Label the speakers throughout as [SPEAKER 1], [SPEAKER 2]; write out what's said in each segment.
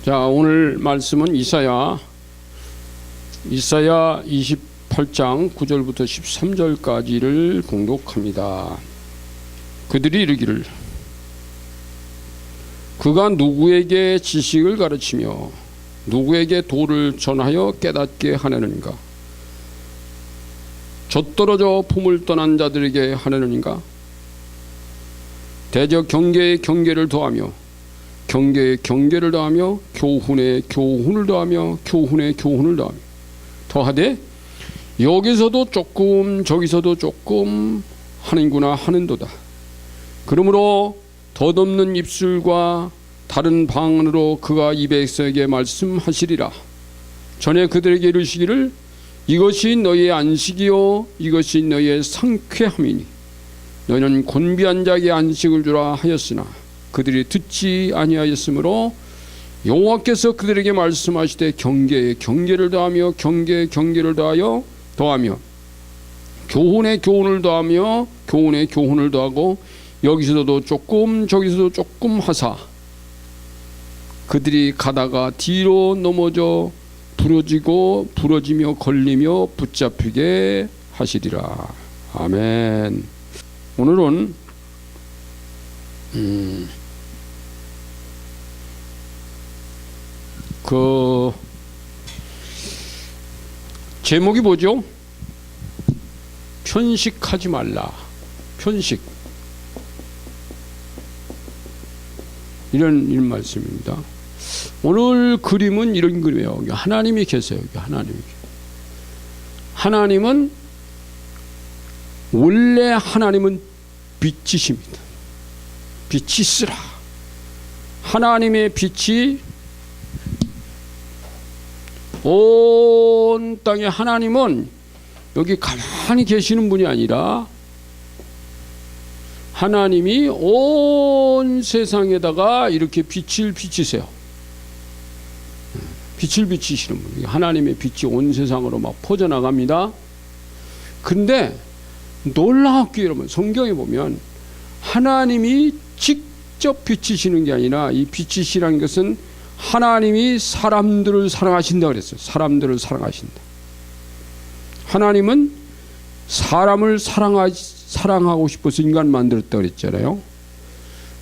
[SPEAKER 1] 자, 오늘 말씀은 이사야 28장 9절부터 13절까지를 공독합니다. 그들이 이르기를 그가 누구에게 지식을 가르치며 누구에게 도를 전하여 깨닫게 하려는가? 젖떨어져 품을 떠난 자들에게 하려는가? 대적 경계에 경계를 더하며 경계에 경계를 더하며 교훈에 교훈을 더하며 교훈에 교훈을 더하며 더하되 여기서도 조금 저기서도 조금 하는구나 하는도다. 그러므로 덧없는 입술과 다른 방언으로 그가 이 백성에게 말씀하시리라. 전에 그들에게 이르시기를 이것이 너희의 안식이요 이것이 너희의 상쾌함이니 너희는 곤비한 자에게 안식을 주라 하였으나 그들이 듣지 아니하였으므로 여호와께서 그들에게 말씀하시되 경계에 경계를 더하며 경계에 경계를 더하며 교훈에 교훈을 더하며 교훈에 교훈을 더하고 여기서도 조금 저기서도 조금 하사 그들이 가다가 뒤로 넘어져 부러지며 걸리며 붙잡히게 하시리라. 아멘. 오늘은 그 제목이 뭐죠? 편식하지 말라. 편식. 이런 말씀입니다. 오늘 그림은 이런 그림이에요. 여기 하나님이 계세요. 여기 하나님은 원래 하나님은 빛이십니다. 빛이 있으라. 하나님의 빛이 온 땅에 하나님은 여기 가만히 계시는 분이 아니라 하나님이 온 세상에다가 이렇게 빛을 비치세요. 빛을 비치시는 분. 하나님의 빛이 온 세상으로 막 퍼져나갑니다. 근데 놀랍게 여러분 성경에 보면 하나님이 직접 비치시는 게 아니라 이 비치시라는 것은 하나님이 사람들을 사랑하신다 그랬어요. 사람들을 사랑하신다. 하나님은 사람을 사랑하고 싶어서 인간 만들었다 그랬잖아요.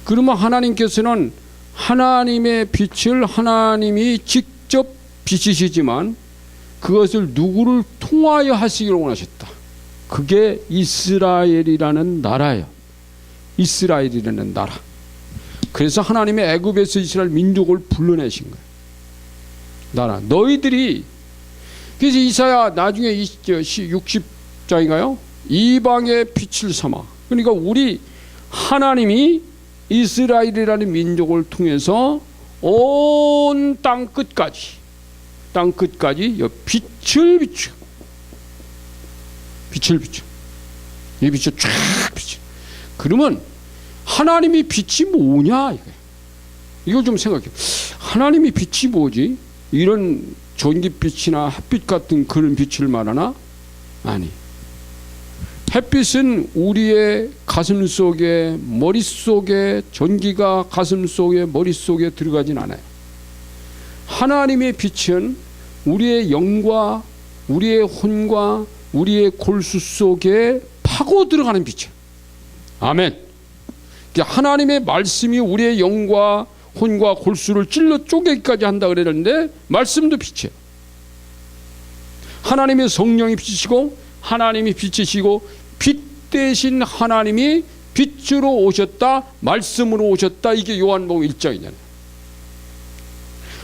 [SPEAKER 1] 그러면 하나님께서는 하나님의 빛을 하나님이 직접 비치시지만 그것을 누구를 통하여 하시기를 원하셨다. 그게 이스라엘이라는 나라예요. 이스라엘이라는 나라. 그래서 하나님의 애굽에서 이스라엘 민족을 불러내신 거예요. 나라. 너희들이 그래서 이사야 나중에 60장인가요? 이방의 빛을 삼아. 그러니까 우리 하나님이 이스라엘이라는 민족을 통해서 온 땅 끝까지 빛을 비추. 이 빛을 쫙 비추. 그러면 하나님이 빛이 뭐냐? 이걸 좀 생각해. 하나님이 빛이 뭐지? 이런 전기빛이나 햇빛 같은 그런 빛을 말하나? 아니. 햇빛은 우리의 가슴 속에 머릿속에 전기가 가슴 속에 머릿속에 들어가진 않아요. 하나님의 빛은 우리의 영과 우리의 혼과 우리의 골수 속에 파고 들어가는 빛이에요. 아멘. 하나님의 말씀이 우리의 영과 혼과 골수를 찔러 쪼개기까지 한다 그랬는데 말씀도 빛이에요. 하나님의 성령이 빛이시고 하나님이 빛이시고 빛 대신 하나님이 빛으로 오셨다 말씀으로 오셨다. 이게 요한복음 1장이잖아요.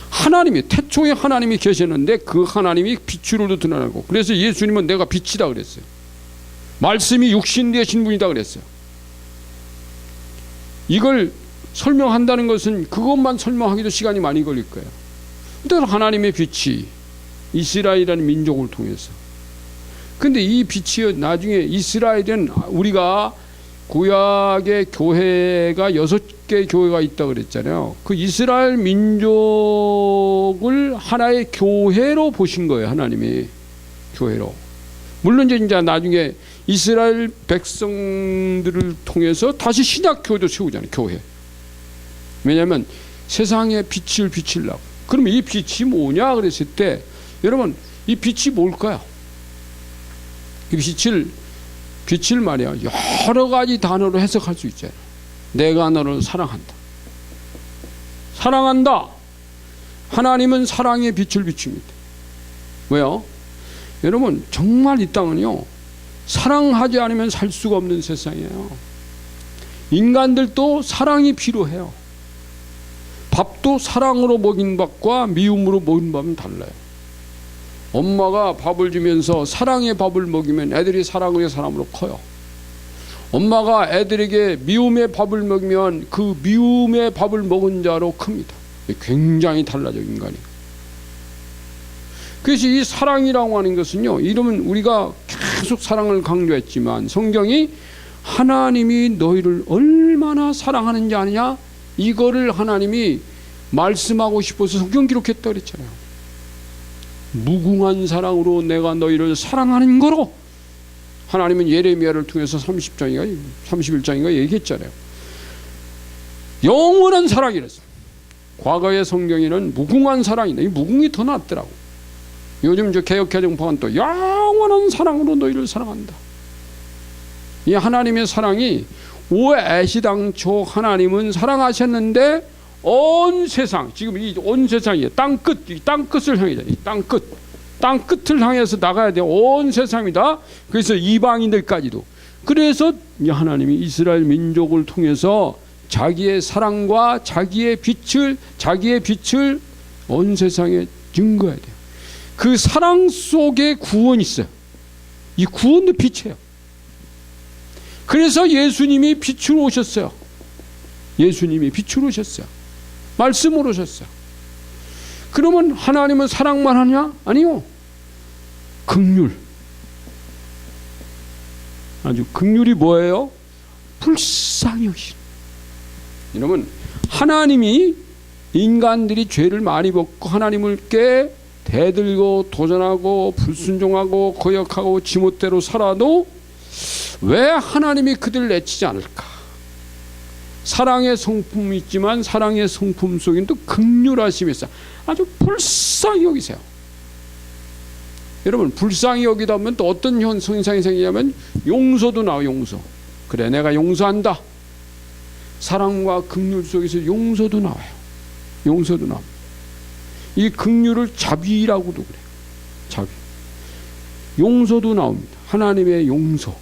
[SPEAKER 1] 하나님이 태초에 하나님이 계셨는데 그 하나님이 빛으로도 드러나고 그래서 예수님은 내가 빛이다 그랬어요. 말씀이 육신 되신 분이다 그랬어요. 이걸 설명한다는 것은 그것만 설명하기도 시간이 많이 걸릴 거예요. 근데 하나님의 빛이 이스라엘이라는 민족을 통해서 근데 이 빛이 나중에 이스라엘은 우리가 구약의 교회가 6개 교회가 있다고 그랬잖아요. 그 이스라엘 민족을 하나의 교회로 보신 거예요. 하나님이 교회로. 물론 이제 나중에 이스라엘 백성들을 통해서 다시 신약 교회도 세우잖아요. 교회. 왜냐하면 세상에 빛을 비치려고 그러면 이 빛이 뭐냐 그랬을 때 여러분 이 빛이 뭘까요? 이 빛을 말이야 여러 가지 단어로 해석할 수 있잖아요. 내가 너를 사랑한다. 사랑한다. 하나님은 사랑의 빛을 비춥니다. 왜요? 여러분 정말 이 땅은요 사랑하지 않으면 살 수가 없는 세상이에요. 인간들도 사랑이 필요해요. 밥도 사랑으로 먹인 밥과 미움으로 먹인 밥은 달라요. 엄마가 밥을 주면서 사랑의 밥을 먹이면 애들이 사랑의 사람으로 커요. 엄마가 애들에게 미움의 밥을 먹이면 그 미움의 밥을 먹은 자로 큽니다. 굉장히 달라져 인간이. 그래서 이 사랑이라고 하는 것은요, 이러면 우리가 계속 사랑을 강조했지만 성경이 하나님이 너희를 얼마나 사랑하는지 아느냐, 이거를 하나님이 말씀하고 싶어서 성경 기록했다 그랬잖아요. 무궁한 사랑으로 내가 너희를 사랑하는 거로 하나님은 예레미야를 통해서 31장인가 얘기했잖아요. 영원한 사랑이랬어요. 과거의 성경에는 무궁한 사랑이다. 이 무궁이 더 낫더라고. 요즘 저 개혁개정파는 또 영원한 사랑으로 너희를 사랑한다. 이 하나님의 사랑이 애시당초 하나님은 사랑하셨는데 온 세상, 지금 이 온 세상이 땅끝, 이 땅끝을 향해서, 이 땅끝을 향해서 나가야 돼. 온 세상이다. 그래서 이방인들까지도. 그래서 하나님이 이스라엘 민족을 통해서 자기의 사랑과 자기의 빛을 온 세상에 증거해야 돼요. 그 사랑 속에 구원이 있어요. 이 구원도 빛이에요. 그래서 예수님이 빛으로 오셨어요. 예수님이 빛으로 오셨어요. 말씀으로 오셨어요. 그러면 하나님은 사랑만 하냐? 아니요. 긍휼. 아주 긍휼이 뭐예요? 불쌍히 여기시는. 여러분, 하나님이 인간들이 죄를 많이 벗고 하나님께 대들고 도전하고 불순종하고 거역하고 지멋대로 살아도 왜 하나님이 그들을 내치지 않을까? 사랑의 성품이 있지만 사랑의 성품 속에는 또 긍휼하심이 있어요. 아주 불쌍히 여기세요. 여러분, 불쌍히 여기다 보면 또 어떤 현상이 생기냐면 용서도 나와요. 용서. 그래, 내가 용서한다. 사랑과 긍휼 속에서 용서도 나와요. 용서도 나옵니다. 이 긍휼을 자비라고도 그래요. 자비. 용서도 나옵니다. 하나님의 용서.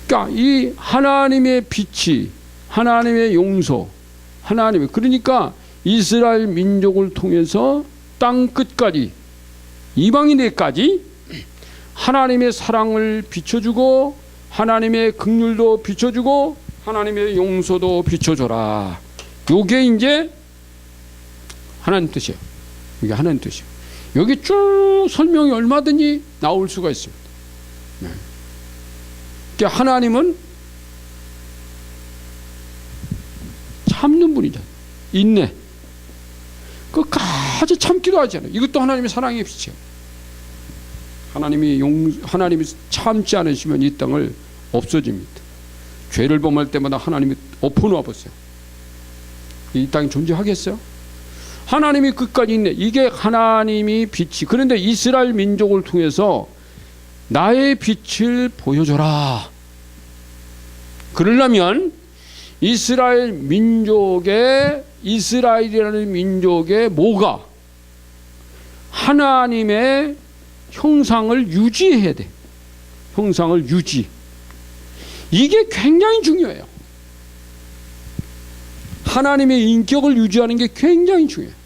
[SPEAKER 1] 그러니까 이 하나님의 빛이, 하나님의 용서, 그러니까 이스라엘 민족을 통해서 땅 끝까지, 이방인에게까지 하나님의 사랑을 비춰주고 하나님의 긍휼도 비춰주고 하나님의 용서도 비춰줘라. 요게 이제 하나님 뜻이에요. 이게 하나님 뜻이에요. 여기 쭉 설명이 얼마든지 나올 수가 있습니다. 네. 그러니까 하나님은 참는 분이잖아요. 인내. 끝까지 참기도 하잖아요. 이것도 하나님의 사랑의 빛이에요. 하나님이 참지 않으시면 이 땅을 없어집니다. 죄를 범할 때마다 하나님이 엎어놓아 보세요. 이 땅이 존재하겠어요? 하나님이 끝까지 있네. 이게 하나님이 빛이. 그런데 이스라엘 민족을 통해서 나의 빛을 보여줘라. 그러려면 이스라엘이라는 민족의 뭐가? 하나님의 형상을 유지해야 돼. 형상을 유지. 이게 굉장히 중요해요. 하나님의 인격을 유지하는 게 굉장히 중요해요.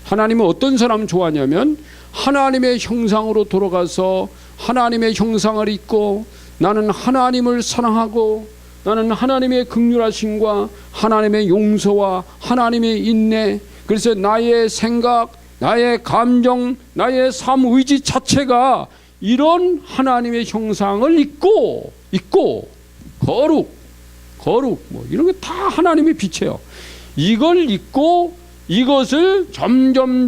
[SPEAKER 1] 하나님은 어떤 사람을 좋아하냐면 하나님의 형상으로 돌아가서 하나님의 형상을 입고 나는 하나님을 사랑하고 나는 하나님의 긍휼하심과 하나님의 용서와 하나님의 인내, 그래서 나의 생각, 나의 감정, 나의 삶 의지 자체가 이런 하나님의 형상을 입고 거룩 뭐 이런 게 다 하나님의 빛이에요. 이걸 입고 이것을 점점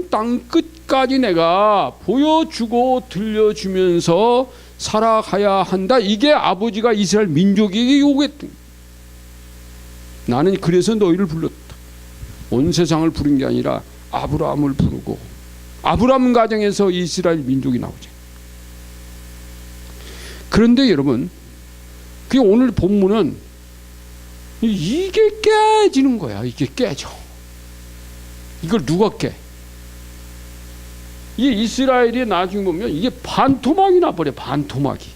[SPEAKER 1] 땅 끝까지 내가 보여주고 들려주면서 살아가야 한다. 이게 아버지가 이스라엘 민족에게 요구했던. 나는 그래서 너희를 불렀다. 온 세상을 부른 게 아니라 아브라함을 부르고 아브라함 가정에서 이스라엘 민족이 나오죠. 그런데 여러분, 그 오늘 본문은 이게 깨지는 거야. 이게 깨져. 이걸 누가 깨? 이 이스라엘이 나중에 보면 이게 반토막이 나버려. 반토막이.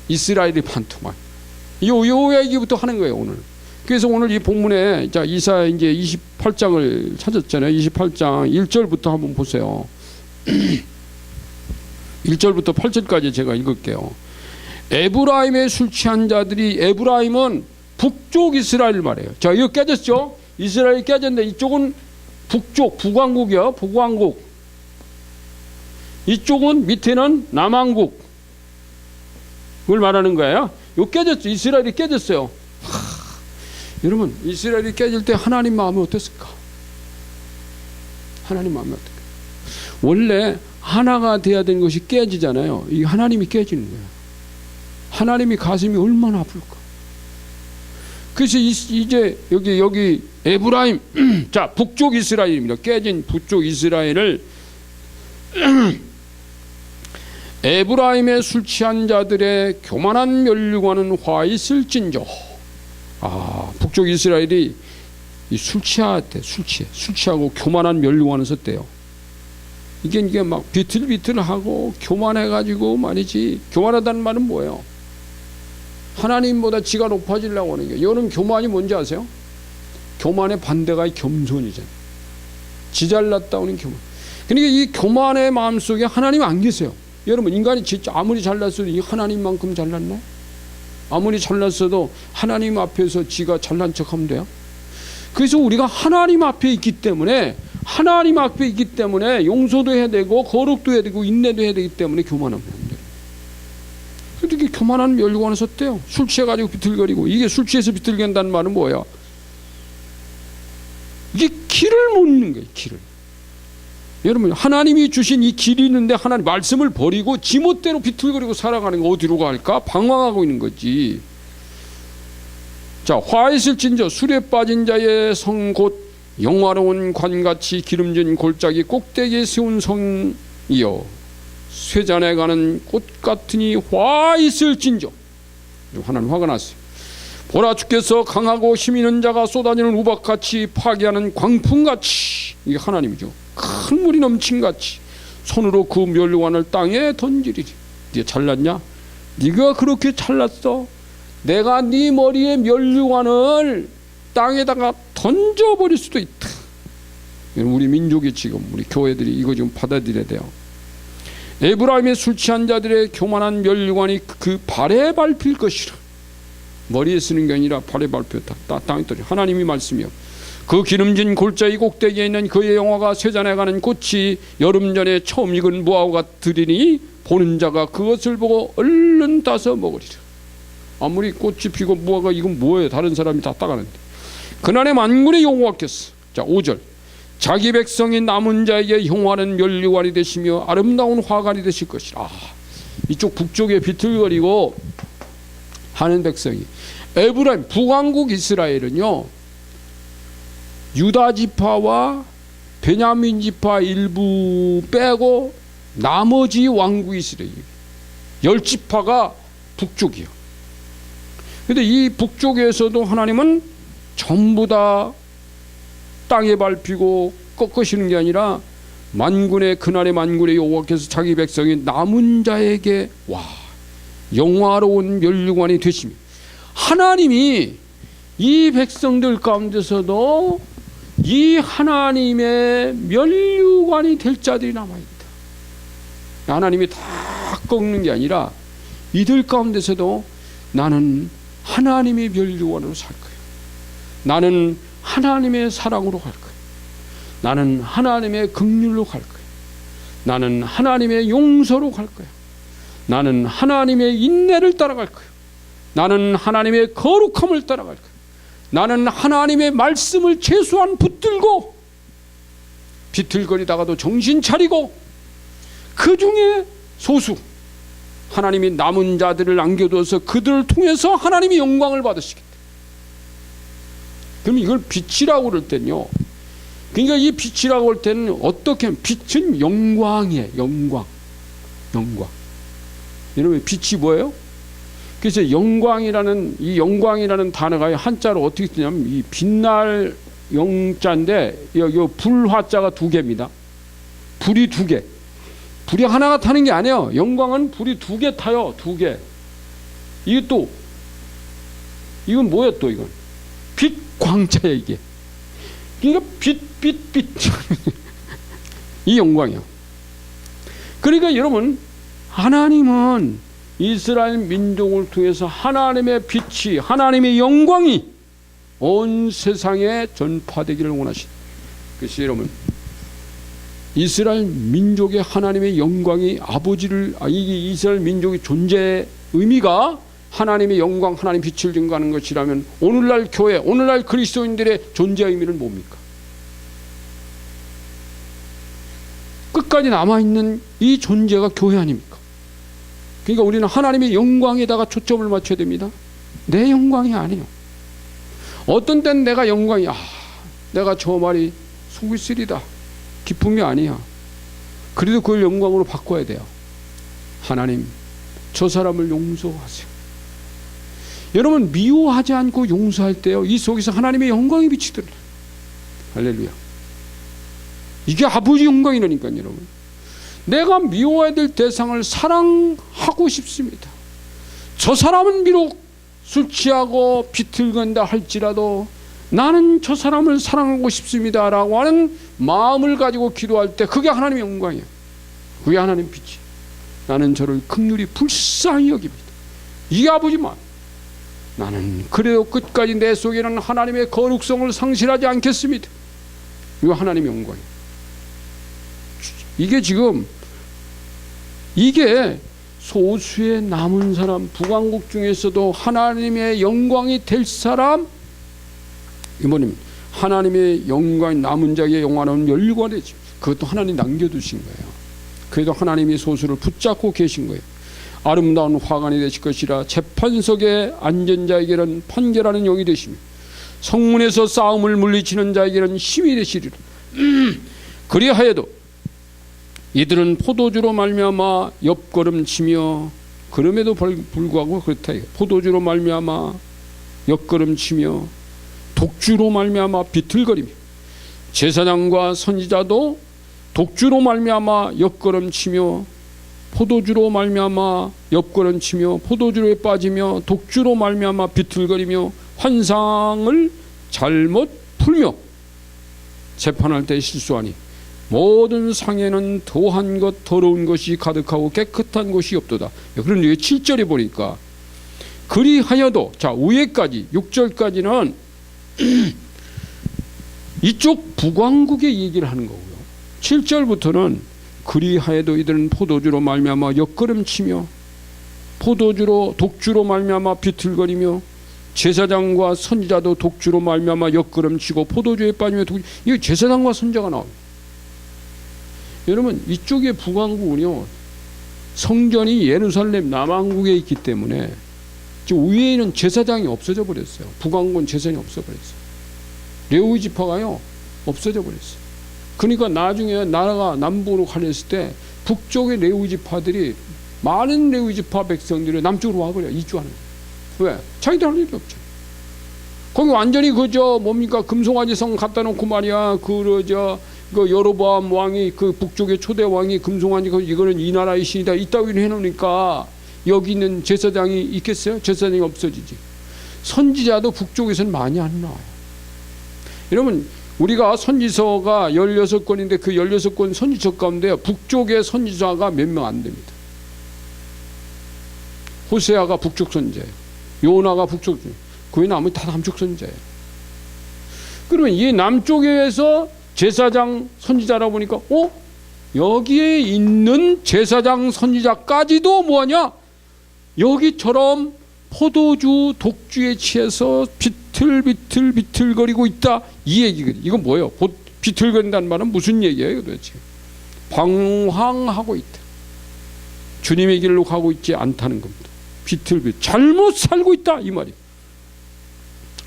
[SPEAKER 1] 이스라엘이 반토막. 요 얘기부터 하는 거예요, 오늘. 그래서 오늘 이 본문에, 자, 이사야 이제 28장을 찾았잖아요. 28장 1절부터 한번 보세요. 1절부터 8절까지 제가 읽을게요. 에브라임에 술 취한 자들이, 에브라임은 북쪽 이스라엘 말이에요. 자, 이거 깨졌죠? 이스라엘이 깨졌는데 이쪽은 북쪽, 북왕국이요. 북왕국. 이쪽은 밑에는 남왕국. 그걸 말하는 거예요. 이거 깨졌죠? 이스라엘이 깨졌어요. 여러분, 이스라엘이 깨질 때 하나님 마음이 어땠을까? 하나님 마음이 어떨까? 원래 하나가 돼야 되는 것이 깨지잖아요. 이 하나님이 깨지는 거예요. 하나님이 가슴이 얼마나 아플까? 그래서 이제 여기 에브라임, 자, 북쪽 이스라엘입니다. 깨진 북쪽 이스라엘을 에브라임에 술 취한 자들의 교만한 멸류관은 화 있을진저. 북쪽 이스라엘이 술 취했대. 술 취하고 교만한 멸류관을 썼대요. 이게 막 비틀비틀하고 교만해가지고 말이지. 교만하다는 말은 뭐예요? 하나님보다 지가 높아지려고 하는 게. 여러분, 교만이 뭔지 아세요? 교만의 반대가 겸손이잖아요. 지 잘났다 오는 교만. 그러니까 이 교만의 마음속에 하나님이 안 계세요. 여러분, 인간이 진짜 아무리 잘났어도 이 하나님만큼 잘났나? 아무리 잘났어도 하나님 앞에서 지가 잘난 척하면 돼요? 그래서 우리가 하나님 앞에 있기 때문에, 하나님 앞에 있기 때문에 용서도 해야 되고 거룩도 해야 되고 인내도 해야 되기 때문에 교만하면 안 돼요. 이렇게 교만한 멸류관을 썼대요. 술 취해가지고 비틀거리고. 이게 술 취해서 비틀거린다는 말은 뭐야? 이게 길을 묻는 거예요. 길을. 여러분, 하나님이 주신 이 길이 있는데 하나님 말씀을 버리고 지멋대로 비틀거리고 살아가는 거 어디로 갈까? 방황하고 있는 거지. 자, 화 있을진저 술에 빠진 자의 성 곧 영화로운 관같이 기름진 골짜기 꼭대기에 세운 성이여 쇠잔에 가는 꽃 같으니 화 있을진저. 하나님 화가 났어요. 보라, 주께서 강하고 힘 있는 자가 쏟아지는 우박같이 파괴하는 광풍같이, 이게 하나님이죠. 큰 물이 넘친같이 손으로 그 멸류관을 땅에 던지리리. 네가 잘났냐? 네가 그렇게 잘났어. 내가 네 머리에 멸류관을 땅에다가 던져버릴 수도 있다. 우리 민족이 지금, 우리 교회들이 이거 좀 받아들여야 돼요. 에브라임의 술 취한 자들의 교만한 멸류관이 그 발에 밟힐 것이라. 머리에 쓰는 게 아니라 발에 밟혔다. 땅에 떨어져. 하나님이 말씀이요. 그 기름진 골짜기 꼭대기에 있는 그의 영화가 쇠잔에 가는 꽃이 여름 전에 처음 익은 무화과 같으리니 보는 자가 그것을 보고 얼른 따서 먹으리라. 아무리 꽃이 피고 무화과 이건 뭐예요? 다른 사람이 다 따가는데. 그날에 만군의 여호와께서, 자, 5절, 자기 백성이 남은 자에게 형화는 멸류관이 되시며 아름다운 화관이 되실 것이라. 이쪽 북쪽에 비틀거리고 하는 백성이, 에브라임 북왕국 이스라엘은요, 유다 지파와 베냐민 지파 일부 빼고 나머지 왕국 이스라엘 10지파가 북쪽이요. 근데 이 북쪽에서도 하나님은 전부 다 땅에 밟히고 꺾으시는 게 아니라 만군의, 그날의 만군의 여호와께서 자기 백성이 남은 자에게 영화로운 멸류관이 되시며, 하나님이 이 백성들 가운데서도 이 하나님의 멸류관이 될 자들이 남아있다. 하나님이 다 꺾는 게 아니라 이들 가운데서도 나는 하나님의 멸류관으로 살 거야. 나는 하나님의 사랑으로 갈 거야. 나는 하나님의 긍휼로 갈 거야. 나는 하나님의 용서로 갈 거야. 나는 하나님의 인내를 따라갈 거야. 나는 하나님의 거룩함을 따라갈 거야. 나는 하나님의 말씀을 최소한 붙들고 비틀거리다가도 정신 차리고 그 중에 소수 하나님이 남은 자들을 안겨두어서 그들을 통해서 하나님이 영광을 받으시겠다. 그럼 이걸 빛이라고 그럴 때는요, 그러니까 이 빛이라고 할 때는 어떻게 하면 빛은 영광이에요. 영광. 여러분 빛이 뭐예요? 그래서 영광이라는 단어가 한자로 어떻게 쓰냐면 이 빛날 영자인데 요 불화자가 두 개입니다. 불이 두 개. 불이 하나가 타는 게 아니에요. 영광은 불이 두 개 타요. 두 개. 이건 뭐야 또 이건? 빛광자야 이게. 그러니까 빛. 이 영광이요. 그러니까 여러분 하나님은 이스라엘 민족을 통해서 하나님의 빛이 하나님의 영광이 온 세상에 전파되기를 원하신. 그래서 여러분 이스라엘 민족의 하나님의 영광이 이 이스라엘 민족의 존재의 의미가 하나님의 영광, 하나님 빛을 증거하는 것이라면 오늘날 교회, 오늘날 그리스도인들의 존재 의미는 뭡니까? 끝까지 남아있는 이 존재가 교회 아닙니까? 그러니까 우리는 하나님의 영광에다가 초점을 맞춰야 됩니다. 내 영광이 아니에요. 어떤 때는 내가 영광이 내가 저 말이 속이 쓰리다 기쁨이 아니야. 그래도 그걸 영광으로 바꿔야 돼요. 하나님 저 사람을 용서하세요. 여러분 미워하지 않고 용서할 때요 이 속에서 하나님의 영광이 비치더라. 할렐루야. 이게 아버지 영광이라니까요. 여러분 내가 미워해야 될 대상을 사랑하고 싶습니다. 저 사람은 비록 술 취하고 비틀건다 할지라도 나는 저 사람을 사랑하고 싶습니다 라고 하는 마음을 가지고 기도할 때 그게 하나님의 영광이에요. 그게 하나님 빛이. 나는 저를 긍휼히 불쌍히 여깁니다. 이게 아버지 마음. 나는 그래도 끝까지 내 속에는 하나님의 거룩성을 상실하지 않겠습니다. 이거 하나님의 영광이에요. 이게 소수의 남은 사람 북왕국 중에서도 하나님의 영광이 될 사람 이모님 하나님의 영광이 남은 자에게 영화로운 열관이죠. 그것도 하나님 남겨두신 거예요. 그래도 하나님이 소수를 붙잡고 계신 거예요. 아름다운 화관이 되실 것이라 재판석에 앉은 자에게는 판결하는 영이 되시며 성문에서 싸움을 물리치는 자에게는 힘이 되시리라. 그리하여도 이들은 포도주로 말미암아 옆걸음치며 그럼에도 불구하고 그렇다. 포도주로 말미암아 옆걸음치며 독주로 말미암아 비틀거리며 제사장과 선지자도 독주로 말미암아 옆걸음치며 포도주로 말미암아 옆걸음치며 포도주로에 빠지며 독주로 말미암아 비틀거리며 환상을 잘못 풀며 재판할 때 실수하니 모든 상에는 더한 것 더러운 것이 가득하고 깨끗한 것이 없도다. 그런데 7절에 보니까 그리하여도 자 위에까지 6절까지는 이쪽 북왕국의 얘기를 하는 거고요. 7절부터는 그리하여도 이들은 포도주로 말미암아 옆걸음치며 독주로 말미암아 비틀거리며 제사장과 선지자도 독주로 말미암아 옆걸음치고 포도주에 빠지며 이거 제사장과 선지자가 나옵니다. 여러분 이쪽의 북왕국은요 성전이 예루살렘 남왕국에 있기 때문에 지금 위에는 제사장이 없어져 버렸어요. 북왕국은 제사장이 없어 버렸어요. 레위 지파가요 없어져 버렸어요. 그러니까 나중에 나라가 남부로 갈렸을 때 북쪽의 레위 지파들이 많은 레위 지파 백성들이 남쪽으로 와버려. 이주하는 거예요. 왜? 자기들 할 일이 없죠. 거기 완전히 뭡니까 금송아지성 갖다 놓고 말이야 그 여로보암 왕이 그 북쪽의 초대 왕이 금송아지 이거는 이 나라의 신이다 이따위로 해놓으니까 여기 있는 제사장이 있겠어요? 제사장이 없어지지. 선지자도 북쪽에서는 많이 안 나와요. 여러분 우리가 선지서가 16권인데 그 16권 선지서 가운데 북쪽의 선지자가 몇 명 안 됩니다. 호세아가 북쪽 선지자예요. 요나가 북쪽 선지자예요. 그 외에 나머지 다 남쪽 선지자예요. 그러면 이 남쪽에서 제사장 선지자라고 보니까 여기에 있는 제사장 선지자까지도 뭐하냐? 여기처럼 포도주 독주에 취해서 비틀거리고 있다 이 얘기거든요. 이건 뭐예요? 비틀거린다는 말은 무슨 얘기예요 도대체? 방황하고 있다. 주님의 길로 가고 있지 않다는 겁니다. 잘못 살고 있다 이 말이에요.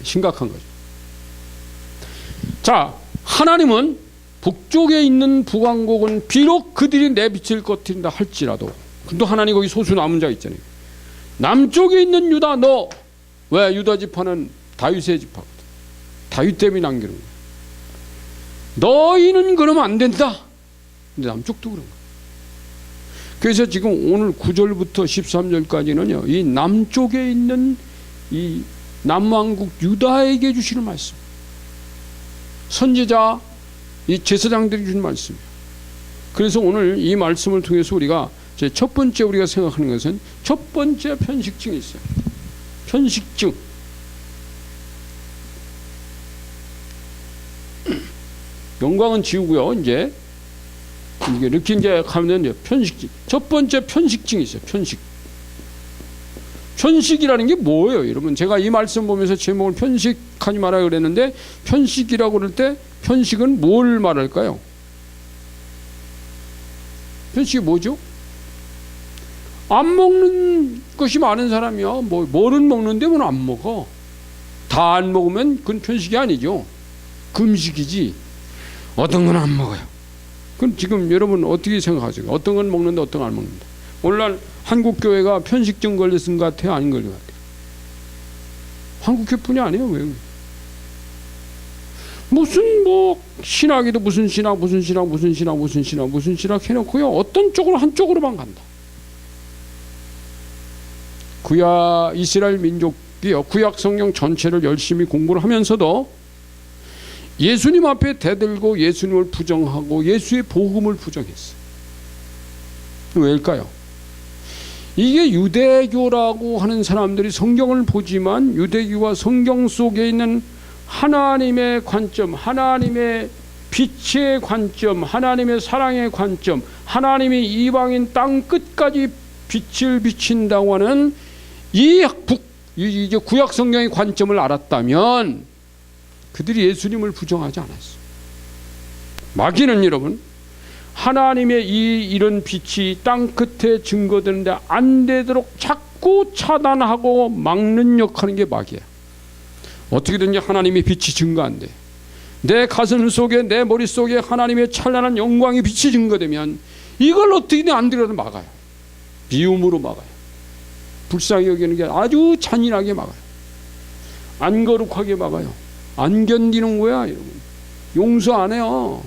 [SPEAKER 1] 심각한 거죠. 자 하나님은 북쪽에 있는 북왕국은 비록 그들이 내 빛을 꺼트린다 할지라도, 근데 하나님 거기 소수 남은 자 있잖아요. 남쪽에 있는 유다, 너 왜? 유다 지파는 다윗의 지파거든. 다윗 때문에 남기는 거야. 너희는 그러면 안 된다. 근데 남쪽도 그런 거야. 그래서 지금 오늘 9절부터 13절까지는요, 이 남쪽에 있는 이 남왕국 유다에게 주시는 말씀, 선지자 이 제사장들이 주신 말씀이에요. 그래서 오늘 이 말씀을 통해서 우리가 첫 번째 우리가 생각하는 것은 첫 번째 편식증이 있어요. 편식증. 영광은 지우고요. 이제 이렇게 이제 가면 이제 편식증. 첫 번째 편식증이 있어요. 편식. 편식이라는 게 뭐예요, 여러분? 제가 이 말씀 보면서 제목을 편식하지 말아야 그랬는데, 편식이라고 그럴 때 편식은 뭘 말할까요? 편식이 뭐죠? 안 먹는 것이 많은 사람이야. 뭐는 먹는데 뭐는 안 먹어. 다 안 먹으면 그건 편식이 아니죠. 금식이지. 어떤 건 안 먹어요. 그럼 지금 여러분 어떻게 생각하세요? 어떤 건 먹는데 어떤 건 안 먹는다. 오늘날 한국 교회가 편식증 걸렸은 것 같아요? 아닌 걸린 것 같아요? 한국 교회뿐이 아니에요. 왜? 무슨 신학이도 무슨 신학 해놓고요, 어떤 쪽으로 한쪽으로만 간다. 이스라엘 민족이요, 구약 성경 전체를 열심히 공부를 하면서도 예수님 앞에 대들고 예수님을 부정하고 예수의 복음을 부정했어요. 왜일까요? 이게 유대교라고 하는 사람들이 성경을 보지만 유대교와 성경 속에 있는 하나님의 관점, 하나님의 빛의 관점, 하나님의 사랑의 관점, 하나님이 이방인 땅 끝까지 빛을 비친다고 하는 이제 구약 성경의 관점을 알았다면 그들이 예수님을 부정하지 않았어요. 마귀는 여러분, 하나님의 이런 빛이 땅 끝에 증거되는데 안 되도록 자꾸 차단하고 막는 역할인 게 마귀야. 어떻게든지 하나님의 빛이 증거 안 돼. 내 가슴 속에, 내 머릿속에 하나님의 찬란한 영광의 빛이 증거되면 이걸 어떻게든 안 되려도 막아요. 미움으로 막아요. 불쌍히 여기는 게 아주 잔인하게 막아요. 안 거룩하게 막아요. 안 견디는 거야, 여러분. 용서 안 해요.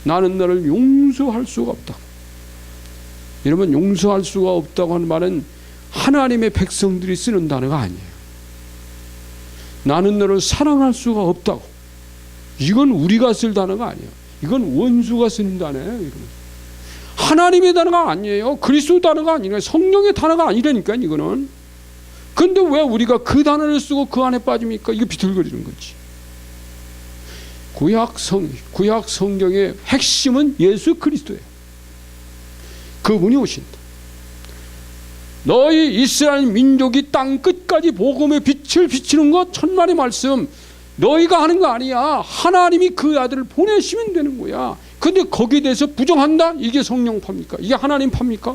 [SPEAKER 1] 나는 너를 용서할 수가 없다. 여러분, 용서할 수가 없다고 하는 말은 하나님의 백성들이 쓰는 단어가 아니에요. 나는 너를 사랑할 수가 없다고. 이건 우리가 쓸 단어가 아니에요. 이건 원수가 쓰는 단어예요, 여러분. 하나님의 단어가 아니에요. 그리스도 단어가 아니에요. 성령의 단어가 아니라니까, 이거는. 근데 왜 우리가 그 단어를 쓰고 그 안에 빠집니까? 이거 비틀거리는 거지. 구약 성경의 핵심은 예수 그리스도예요. 그분이 오신다. 너희 이스라엘 민족이 땅 끝까지 복음의 빛을 비치는 것, 천만의 말씀. 너희가 하는 거 아니야. 하나님이 그 아들을 보내시면 되는 거야. 근데 거기에 대해서 부정한다? 이게 성령파입니까? 이게 하나님파입니까?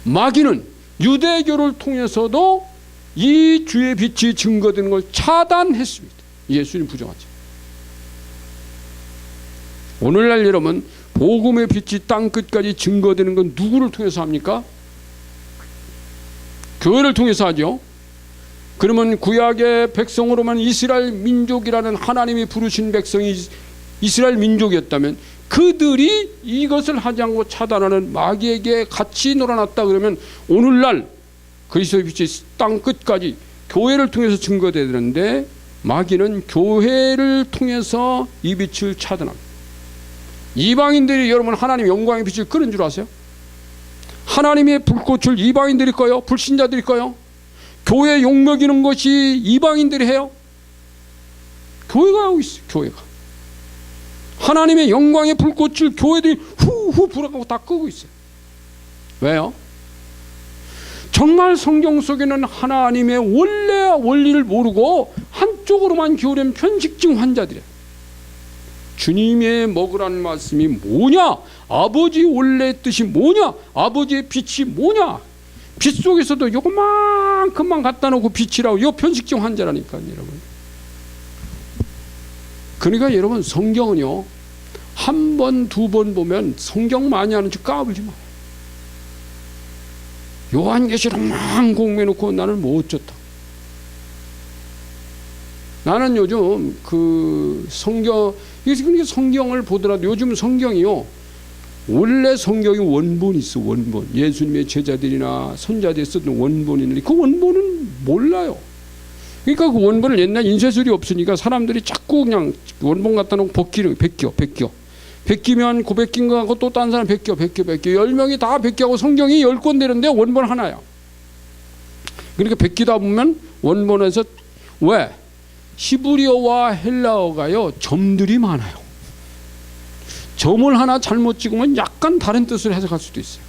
[SPEAKER 1] 마귀는 유대교를 통해서도 이 주의 빛이 증거되는 걸 차단했습니다. 예수님 부정하죠. 오늘날 여러분, 복음의 빛이 땅 끝까지 증거되는 건 누구를 통해서 합니까? 교회를 통해서 하죠. 그러면 구약의 백성으로만 이스라엘 민족이라는 하나님이 부르신 백성이 이스라엘 민족이었다면 그들이 이것을 하지 않고 차단하는 마귀에게 같이 놀아났다 그러면 오늘날 그리스도의 빛이 땅 끝까지 교회를 통해서 증거되야 되는데 마귀는 교회를 통해서 이 빛을 차단합니다. 이방인들이 여러분 하나님의 영광의 빛을 끄는 줄 아세요? 하나님의 불꽃을 이방인들이 꺼요? 불신자들이 꺼요? 교회 욕먹이는 것이 이방인들이 해요? 교회가 하고 있어요. 교회가 하나님의 영광의 불꽃을 교회들이 후후 불어가고 다 끄고 있어요. 왜요? 정말 성경 속에는 하나님의 원리를 모르고 한쪽으로만 기울인 편식증 환자들이에요. 주님의 먹으라는 말씀이 뭐냐? 아버지 원래의 뜻이 뭐냐? 아버지의 빛이 뭐냐? 빛 속에서도 요만큼만 갖다 놓고 빛이라고. 요 편식증 환자라니까, 여러분. 그러니까 여러분 성경은요 한 번, 두 번 보면 성경 많이 하는 줄 까불지 마. 요한계시록 막 공매놓고 나는 뭐 어쩌다. 나는 요즘 그 성경, 그러니까 성경을 보더라도 요즘 성경이요 원래 성경이 원본이 있어. 원본. 예수님의 제자들이나 선자들이 쓰던 원본이 있는데 그 원본은 몰라요. 그러니까 그 원본을 옛날 인쇄술이 없으니까 사람들이 자꾸 그냥 원본 갖다 놓고 베끼면 그 베낀 거 하고 또 다른 사람 베껴 10명이 다 베끼하고 성경이 10권 되는데 원본 하나야. 그러니까 베끼다 보면 원본에서 왜? 히브리어와 헬라어가요 점들이 많아요. 점을 하나 잘못 찍으면 약간 다른 뜻을 해석할 수도 있어요.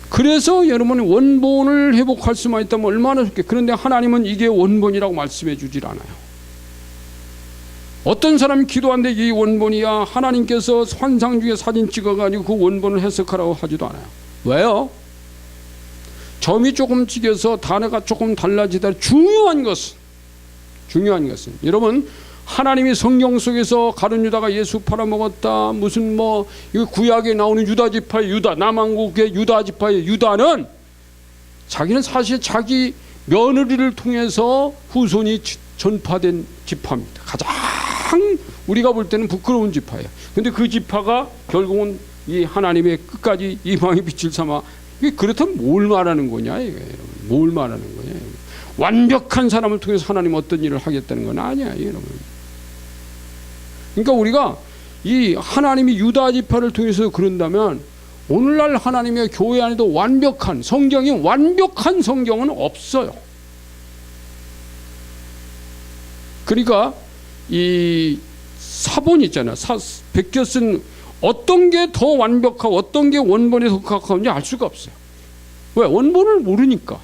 [SPEAKER 1] 그래서 여러분이 원본을 회복할 수만 있다면 얼마나 좋게. 그런데 하나님은 이게 원본이라고 말씀해 주질 않아요. 어떤 사람이 기도하는데 이 원본이야. 하나님께서 환상 중에 사진 찍어가지고 그 원본을 해석하라고 하지도 않아요. 왜요? 점이 조금 찍혀서 단어가 조금 달라지다. 중요한 것은 여러분 하나님이 성경 속에서 가룟 유다가 예수 팔아먹었다. 무슨 뭐 이거 구약에 나오는 유다 지파의 유다, 남왕국의 유다 지파의 유다는 자기는 사실 자기 며느리를 통해서 후손이 전파된 지파입니다. 가장 우리가 볼 때는 부끄러운 지파예요. 근데 그 지파가 결국은 이 하나님의 끝까지 이방의 빛을 삼아. 그렇다면 뭘 말하는 거냐 이거 여러분. 뭘 말하는 거냐. 완벽한 사람을 통해서 하나님 어떤 일을 하겠다는 건 아니야 여러분. 그러니까 우리가 이 하나님이 유다 지파를 통해서 그런다면 오늘날 하나님의 교회 안에도 완벽한 성경이 완벽한 성경은 없어요. 그러니까 이 사본 있잖아요. 베껴 쓴 어떤 게 더 완벽하고 어떤 게 원본에 속하는지 알 수가 없어요. 왜? 원본을 모르니까.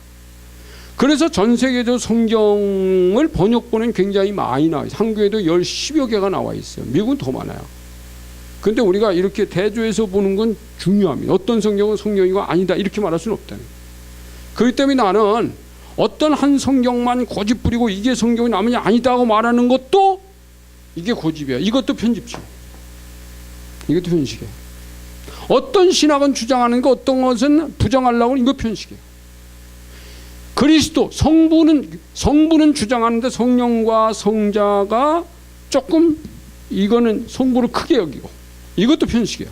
[SPEAKER 1] 그래서 전 세계도 성경을 번역본은 굉장히 많이 나와요. 한국에도 10여 개가 나와 있어요. 미국은 더 많아요. 근데 우리가 이렇게 대조해서 보는 건 중요합니다. 어떤 성경은 성경이고 아니다 이렇게 말할 수는 없다는 거예요. 그렇기 때문에 나는 어떤 한 성경만 고집 부리고 이게 성경이 나머지 아니다 하고 말하는 것도 이게 고집이야. 이것도 편집이에요. 이것도 편식이에요. 어떤 신학은 주장하는 거 어떤 것은 부정하려고 이거 편식이에요. 그리스도 성부는 주장하는데 성령과 성자가 조금 이거는 성부를 크게 여기고 이것도 편식이에요.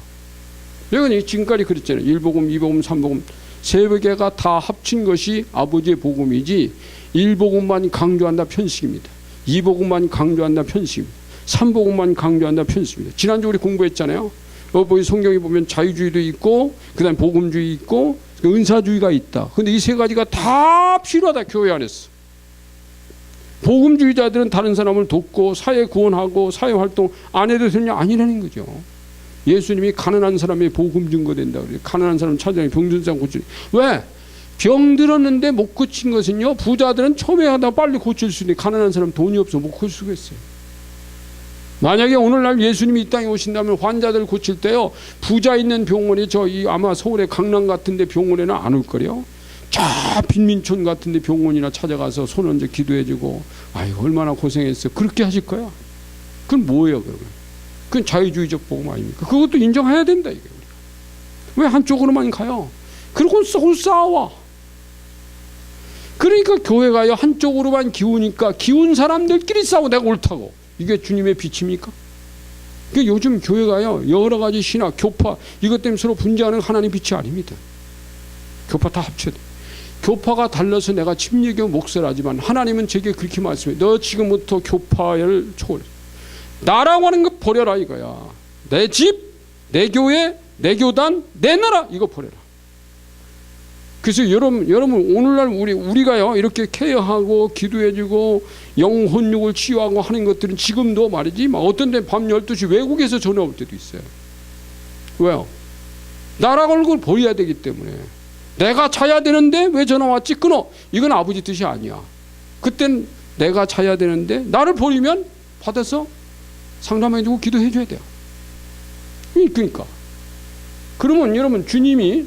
[SPEAKER 1] 내가 지금까지 그랬잖아요. 1복음, 2복음, 3복음 세 개가 다 합친 것이 아버지의 복음이지 1복음만 강조한다 편식입니다. 2복음만 강조한다 편식입니다. 3복음만 강조한다 편식입니다. 지난주 우리 공부했잖아요. 거기 성경에 보면 자유주의도 있고 그 다음에 복음주의 있고 은사주의가 있다. 근데 이 세 가지가 다 필요하다. 교회 안에서. 복음주의자들은 다른 사람을 돕고 사회 구원하고 사회활동 안 해도 되냐? 아니라는 거죠. 예수님이 가난한 사람의 복음 증거된다. 가난한 사람 찾아내 병든 사람 고치. 왜? 병 들었는데 못 고친 것은요. 부자들은 처음에 하다 빨리 고칠 수 있는데 가난한 사람 돈이 없어 못 고칠 수가 있어요. 만약에 오늘날 예수님이 이 땅에 오신다면 환자들 고칠 때요. 부자 있는 병원에 아마 서울의 강남 같은데 병원에는 안 올 거래요. 저 빈민촌 같은데 병원이나 찾아가서 손 얹어 기도해주고 아이고 얼마나 고생했어. 그렇게 하실 거야. 그건 뭐예요 그러면? 그건 자유주의적 복음 아닙니까? 그것도 인정해야 된다 이게. 왜 한쪽으로만 가요? 그리고 싸워. 그러니까 교회가요 한쪽으로만 기우니까 기운 사람들끼리 싸우고 내가 옳다고. 이게 주님의 빛입니까? 그러니까 요즘 교회가요 여러 가지 신학, 교파 이것 때문에 서로 분쟁하는 하나님 빛이 아닙니다. 교파 다 합쳐야 돼. 교파가 달라서 내가 침례교 목사라지만 하나님은 제게 그렇게 말씀해. 너 지금부터 교파를 초월해. 나라고 하는 거 버려라 이거야. 내 집, 내 교회, 내 교단, 내 나라 이거 버려라. 그래서 여러분 오늘날 우리가요 이렇게 케어하고 기도해주고 영혼육을 치유하고 하는 것들은 지금도 말이지 막 어떤 데 밤 12시 외국에서 전화 올 때도 있어요. 왜요? 나라 걸고 버려야 되기 때문에. 내가 자야 되는데 왜 전화 왔지? 끊어. 이건 아버지 뜻이 아니야. 그땐 내가 자야 되는데 나를 버리면 받아서 상담해주고 기도해줘야 돼요. 그러니까 그러면 여러분 주님이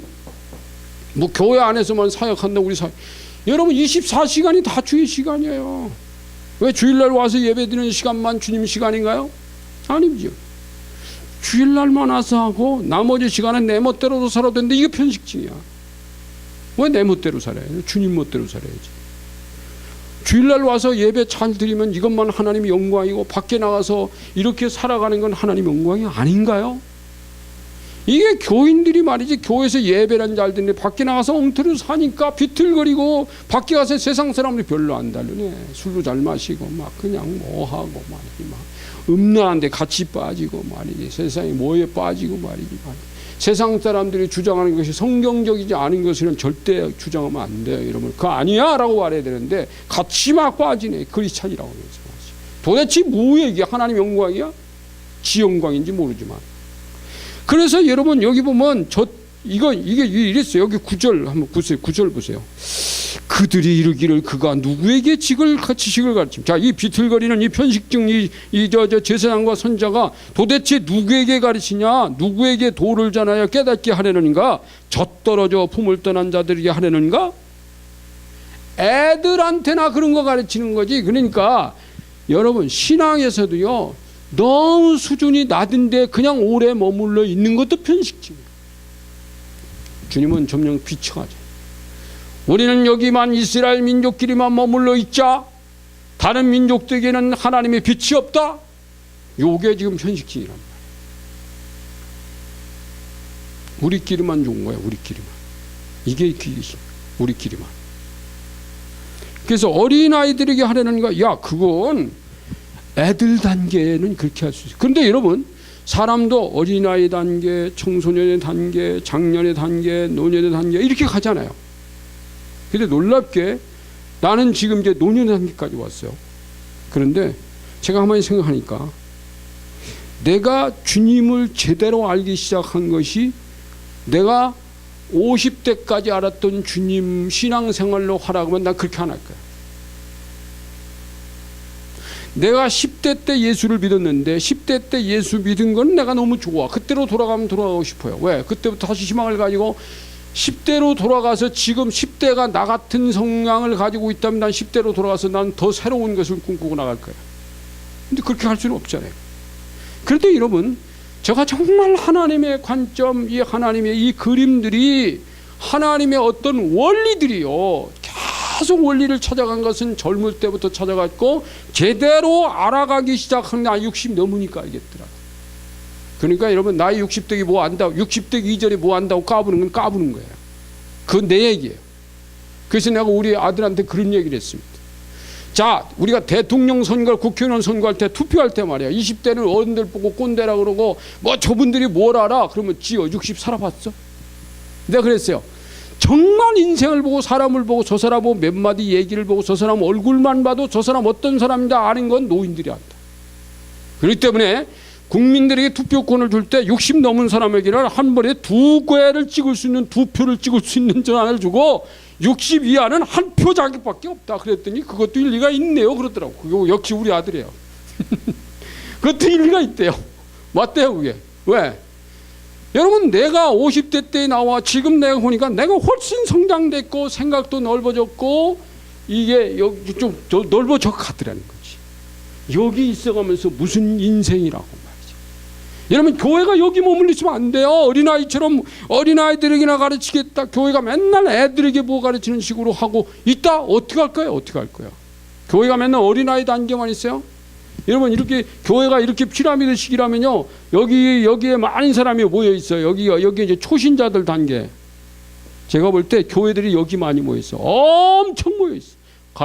[SPEAKER 1] 뭐 교회 안에서만 사역한다 우리 사역. 여러분 24시간이 다 주의 시간이에요. 왜 주일날 와서 예배드리는 시간만 주님 시간인가요? 아니죠. 주일날만 와서 하고 나머지 시간은 내 멋대로도 살아도 되는데 이게 편식증이야. 왜 내 멋대로 살아야 돼? 주님 멋대로 살아야지. 주일날 와서 예배 잘 드리면 이것만 하나님의 영광이고 밖에 나가서 이렇게 살아가는 건 하나님의 영광이 아닌가요? 이게 교인들이 말이지, 교회에서 예배는 잘 듣는데 밖에 나가서 엉터리 사니까 비틀거리고 밖에 가서 세상 사람들이 별로 안 다르네. 술도 잘 마시고 막 그냥 뭐하고 말이지, 막 음란한데 같이 빠지고 말이지, 세상에 뭐에 빠지고 말이지. 세상 사람들이 주장하는 것이 성경적이지 않은 것은 절대 주장하면 안 돼요. 이러면 그거 아니야 라고 말해야 되는데 같이 막 빠지네. 크리스찬이라고 하면서. 도대체 뭐야 이게? 하나님 영광이야? 지 영광인지 모르지만. 그래서 여러분 여기 보면 이게 이랬어요. 여기 9절 한번 보세요. 9절 보세요. 그들이 이르기를 그가 누구에게 지식을 가르침. 자, 이 비틀거리는 이 편식증 제사장과 선자가 도대체 누구에게 가르치냐? 누구에게 도를 전하여 깨닫게 하려는가? 젖떨어져 품을 떠난 자들에게 하려는가? 애들한테나 그런 거 가르치는 거지. 그러니까 여러분 신앙에서도요, 너무 수준이 낮은데 그냥 오래 머물러 있는 것도 편식증이에요. 주님은 점령 비춰가죠. 우리는 여기만 이스라엘 민족끼리만 머물러 있자, 다른 민족들에게는 하나님의 빛이 없다. 요게 지금 현실증이란 말이에요. 우리끼리만 좋은 거야. 우리끼리만. 이게 우리끼리만. 그래서 어린아이들에게 하려는 거, 야 그건 애들 단계는 그렇게 할 수 있어요. 그런데 여러분, 사람도 어린아이 단계, 청소년의 단계, 장년의 단계, 노년의 단계 이렇게 가잖아요. 근데 놀랍게 나는 지금 이제 노년의 단계까지 왔어요. 그런데 제가 가만히 생각하니까 내가 주님을 제대로 알기 시작한 것이 내가 50대까지 알았던 주님 신앙생활로 하라고 하면 난 그렇게 안 할 거야. 내가 10대 때 예수를 믿었는데 10대 때 예수 믿은 건 내가 너무 좋아. 그때로 돌아가면 돌아가고 싶어요. 왜? 그때부터 다시 희망을 가지고 10대로 돌아가서 지금 10대가 나 같은 성향을 가지고 있다면 난 10대로 돌아가서 난 더 새로운 것을 꿈꾸고 나갈 거야. 근데 그렇게 할 수는 없잖아요. 그런데 여러분, 제가 정말 하나님의 관점, 이 하나님의 이 그림들이 하나님의 어떤 원리들이요, 계속 원리를 찾아간 것은 젊을 때부터 찾아갔고 제대로 알아가기 시작한 나 60 넘으니까 알겠더라. 그러니까 여러분, 나이 60대기 뭐 안다고, 60대기 이전에 뭐 안다고 까부는 건 까부는 거예요. 그건 내 얘기예요. 그래서 내가 우리 아들한테 그런 얘기를 했습니다. 자, 우리가 대통령 선거, 국회의원 선거할 때 투표할 때 말이야, 20대는 어른들 보고 꼰대라 그러고 뭐 저분들이 뭘 알아? 그러면 지어 60 살아봤어? 내가 그랬어요. 정말 인생을 보고 사람을 보고 저 사람 보고 몇 마디 얘기를 보고 저 사람 얼굴만 봐도 저 사람 어떤 사람인가 아는 건 노인들이 안다. 그렇기 때문에 국민들에게 투표권을 줄 때 60 넘은 사람에게는 한 번에 2궤를 찍을 수 있는, 2표를 찍을 수 있는 전환을 주고 60 이하는 한 표 자격밖에 없다. 그랬더니 그것도 일리가 있네요. 그러더라고. 그거 역시 우리 아들이에요. 그것도 일리가 있대요. 맞대요 그게. 왜? 여러분, 내가 50대 때 나와 지금 내가 보니까 내가 훨씬 성장됐고 생각도 넓어졌고 이게 여기 좀 넓어져 가더라는 거지. 여기 있어가면서 무슨 인생이라고 말이죠. 여러분, 교회가 여기 머물러 있으면 안 돼요. 어린아이처럼 어린아이들에게나 가르치겠다. 교회가 맨날 애들에게 뭐 가르치는 식으로 하고 있다? 어떻게 할 거예요? 어떻게 할 거예요? 교회가 맨날 어린아이 단계만 있어요? 여러분, 이렇게 교회가 이렇게 피라미드식이라면요, 여기에 많은 사람이 모여 있어요. 여기 이제 초신자들 단계. 제가 볼 때 교회들이 여기 많이 모여 있어. 엄청 모여 있어.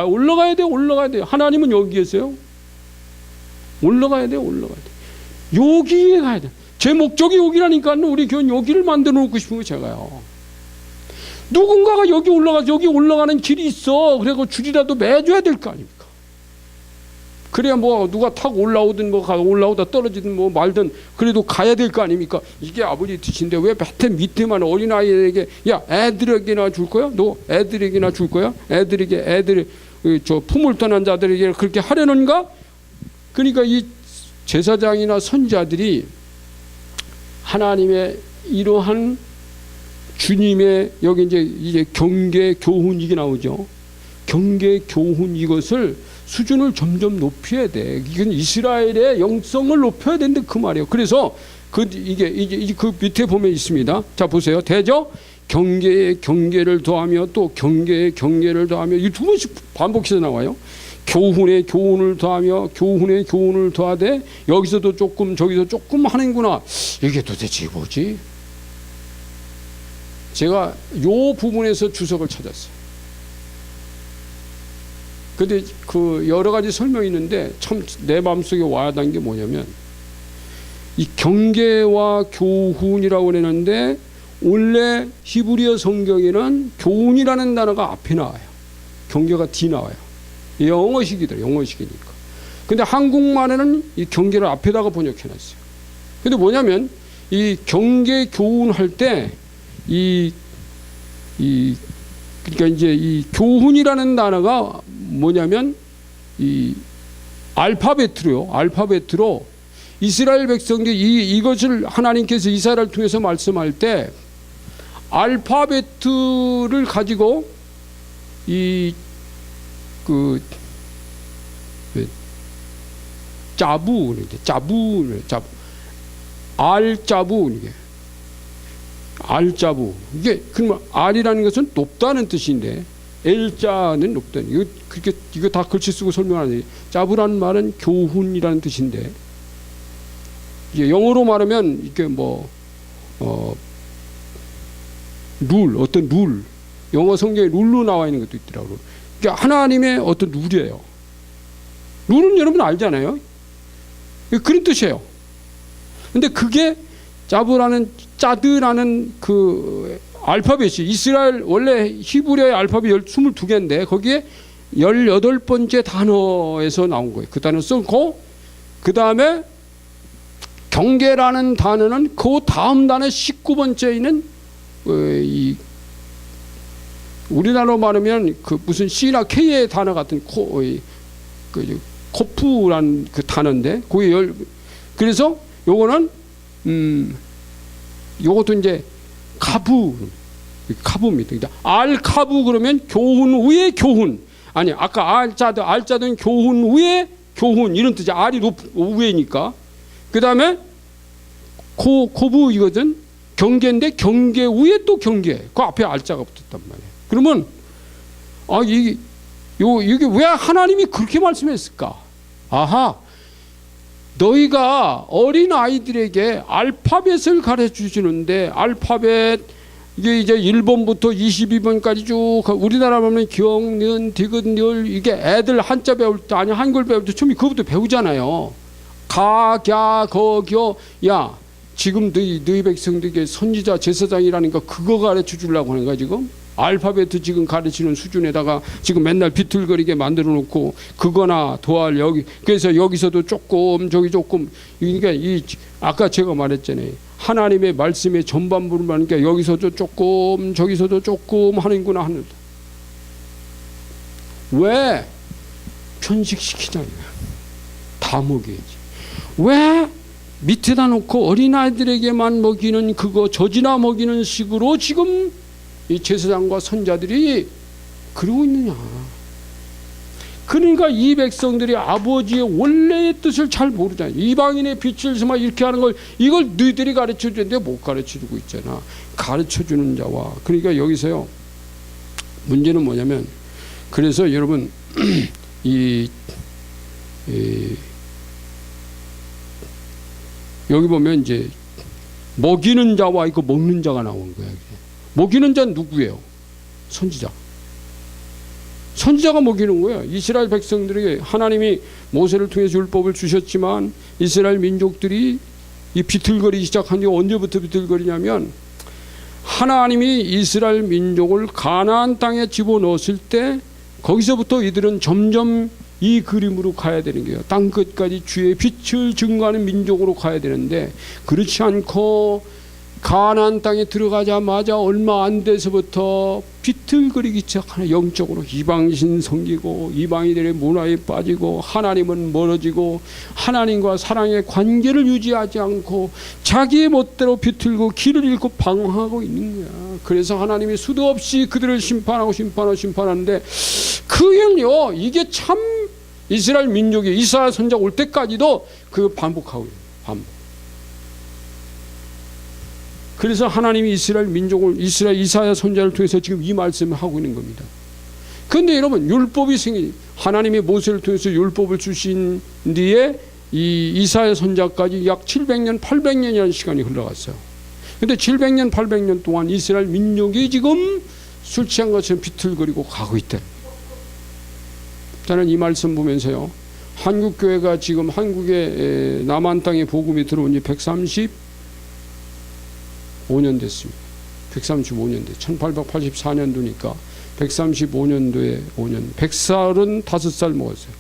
[SPEAKER 1] 올라가야 돼요. 올라가야 돼요. 하나님은 여기 계세요. 올라가야 돼요. 올라가야 돼요. 여기에 가야 돼요. 제 목적이 여기라니까 우리 교회는 여기를 만들어 놓고 싶은 거 제가요. 누군가가 여기 올라가서 여기 올라가는 길이 있어. 그리고 줄이라도 매줘야 될 거 아닙니까? 그래야 뭐 누가 타고 올라오든 뭐 올라오다 떨어지든 뭐 말든 그래도 가야 될 거 아닙니까? 이게 아버지 뜻인데 왜 밑에만 어린아이에게, 야 애들에게나 줄 거야? 너 애들에게나 줄 거야? 애들 저 품을 떠난 자들에게 그렇게 하려는가? 그러니까 이 제사장이나 선지자들이 하나님의 이러한 주님의 여기 이제 경계 교훈 이게 나오죠. 경계 교훈 이것을 수준을 점점 높여야 돼. 이건 이스라엘의 영성을 높여야 된다 그 말이에요. 그래서 이게 그 밑에 보면 있습니다. 자 보세요. 대저 경계에 경계를 더하며 또 경계에 경계를 더하며 이 두 번씩 반복해서 나와요. 교훈에 교훈을 더하며 교훈에 교훈을 더하되 여기서도 조금 저기서 조금 하는구나. 이게 도대체 뭐지? 제가 요 부분에서 주석을 찾았어요. 근데 그 여러 가지 설명이 있는데 참 내 마음속에 와닿은 게 뭐냐면 이 경계와 교훈이라고 그러는데 원래 히브리어 성경에는 교훈이라는 단어가 앞에 나와요. 경계가 뒤 나와요. 영어식이더라. 영어식이니까. 근데 한국말에는 이 경계를 앞에다가 번역해놨어요. 근데 뭐냐면 이 경계 교훈할 때 그러니까 이제 이 교훈이라는 단어가 뭐냐면 이 알파벳으로 이스라엘 백성들이 이것을 하나님께서 이스라엘을 통해서 말씀할 때 알파벳을 가지고 짜부 알자부 이게 그러면 알이라는 것은 높다는 뜻인데 엘자는 높다는 이거 다 글씨 쓰고 설명하는 자부라는 말은 교훈이라는 뜻인데 이게 영어로 말하면 이게 어떤 룰 영어 성경에 룰로 나와 있는 것도 있더라고요. 그러니까 하나님의 어떤 룰이에요. 룰은 여러분 알잖아요. 그런 뜻이에요. 근데 그게 짜드라는 그 알파벳이 이스라엘 원래 히브리어의 알파벳 22개인데 거기에 18번째 단어에서 나온 거예요. 그 단어 쓰고 그 다음에 경계라는 단어는 그 다음 단어 19번째에 있는 우리나라로 말하면 그 무슨 C나 K의 단어 같은 코프라는 그 단어인데 거기 그래서 요거는 요것도 이제 카부입니다. 그러니까 알카부 그러면 교훈 위에 교훈 아니 아까 알자든 교훈 위에 교훈 이런 뜻이 알이 위에니까 그 다음에 코부 이거든 경계인데 경계 위에 또 경계 그 앞에 알자가 붙었단 말이에요. 그러면 이게 왜 하나님이 그렇게 말씀했을까? 아하, 너희가 어린 아이들에게 알파벳을 가르쳐 주는데 알파벳 이게 이제 1번부터 22번까지 쭉 우리나라 보면 경, 는, 디귿, 열 이게 애들 한자 배울 때 아니 한글 배울 때 처음에 그것부터 배우잖아요. 가, 갸, 거, 겨. 야, 지금 너희 백성들에게 선지자 제사장이라는 거 그거 가르쳐 주려고 하는 거야 지금? 알파벳 지금 가르치는 수준에다가 지금 맨날 비틀거리게 만들어 놓고 그거나 더할 여기 그래서 여기서도 조금 저기 조금 그러니까 아까 제가 말했잖아요. 하나님의 말씀의 전반부를 말하니까 여기서도 조금 저기서도 조금 하는구나 하는 왜 편식시키냐는 거야. 다 먹여야지. 왜 밑에다 놓고 어린아이들에게만 먹이는 그거 젖이나 먹이는 식으로 지금 이 제사장과 선자들이 그러고 있느냐. 그러니까 이 백성들이 아버지의 원래의 뜻을 잘 모르잖아. 이방인의 빛을 막 이렇게 하는 걸 이걸 너희들이 가르쳐 주는데 못 가르쳐 주고 있잖아. 가르쳐 주는 자와 그러니까 여기서요 문제는 뭐냐면 그래서 여러분 여기 보면 이제 먹이는 자와 이거 먹는 자가 나온 거야. 먹이는 자는 누구예요? 선지자. 선지자가 먹이는 거예요. 이스라엘 백성들에게 하나님이 모세를 통해서 율법을 주셨지만 이스라엘 민족들이 이 비틀거리기 시작한 게 언제부터 비틀거리냐면 하나님이 이스라엘 민족을 가나안 땅에 집어넣었을 때 거기서부터 이들은 점점 이 그림으로 가야 되는 거예요. 땅 끝까지 주의 빛을 증거하는 민족으로 가야 되는데 그렇지 않고 가나안 땅에 들어가자마자 얼마 안 돼서부터 비틀거리기 시작하는 영적으로 이방신 섬기고 이방인들의 문화에 빠지고 하나님은 멀어지고 하나님과 사랑의 관계를 유지하지 않고 자기의 멋대로 비틀고 길을 잃고 방황하고 있는 거야. 그래서 하나님이 수도 없이 그들을 심판하는데 그냥요 이게 참 이스라엘 민족이 이사야 선지자 올 때까지도 그 반복하고 있어요. 반복. 그래서 하나님이 이스라엘 민족을 이사야 선지자를 통해서 지금 이 말씀을 하고 있는 겁니다. 그런데 여러분 율법이 하나님이 모세를 통해서 율법을 주신 뒤에 이 이사야 선지자까지 약 700년 800년이라는 시간이 흘러갔어요. 그런데 700년 800년 동안 이스라엘 민족이 지금 술 취한 것처럼 비틀거리고 가고 있다. 저는 이 말씀 보면서요, 한국교회가 지금 한국의 남한 땅에 복음이 들어온 지 135년 됐습니다. 135년 됐. 1884년도니까 135년도에 5년, 135살 먹었어요.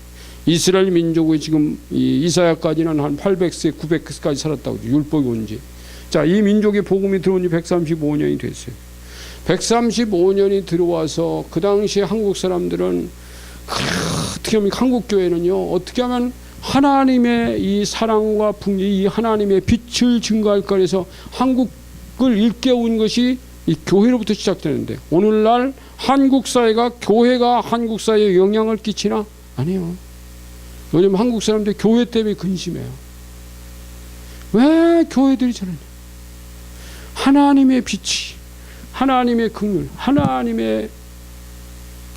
[SPEAKER 1] 이스라엘 민족이 지금 이사야까지는 한 800세, 900세까지 살았다고 율법이 온 지. 자, 이 민족의 복음이 들어온 지 135년이 됐어요. 135년이 들어와서 그 당시에 한국 사람들은 어떻게 하면 한국 교회는요, 어떻게 하면 하나님의 이 사랑과 풍기, 이 하나님의 빛을 증거할까 해서 한국을 일깨운 것이 이 교회로부터 시작되는데, 오늘날 한국 사회가 교회가 한국 사회에 영향을 끼치나? 아니요. 요즘 한국 사람들 교회 때문에 근심해요. 왜 교회들이 저러냐? 하나님의 빛이, 하나님의 긍휼, 하나님의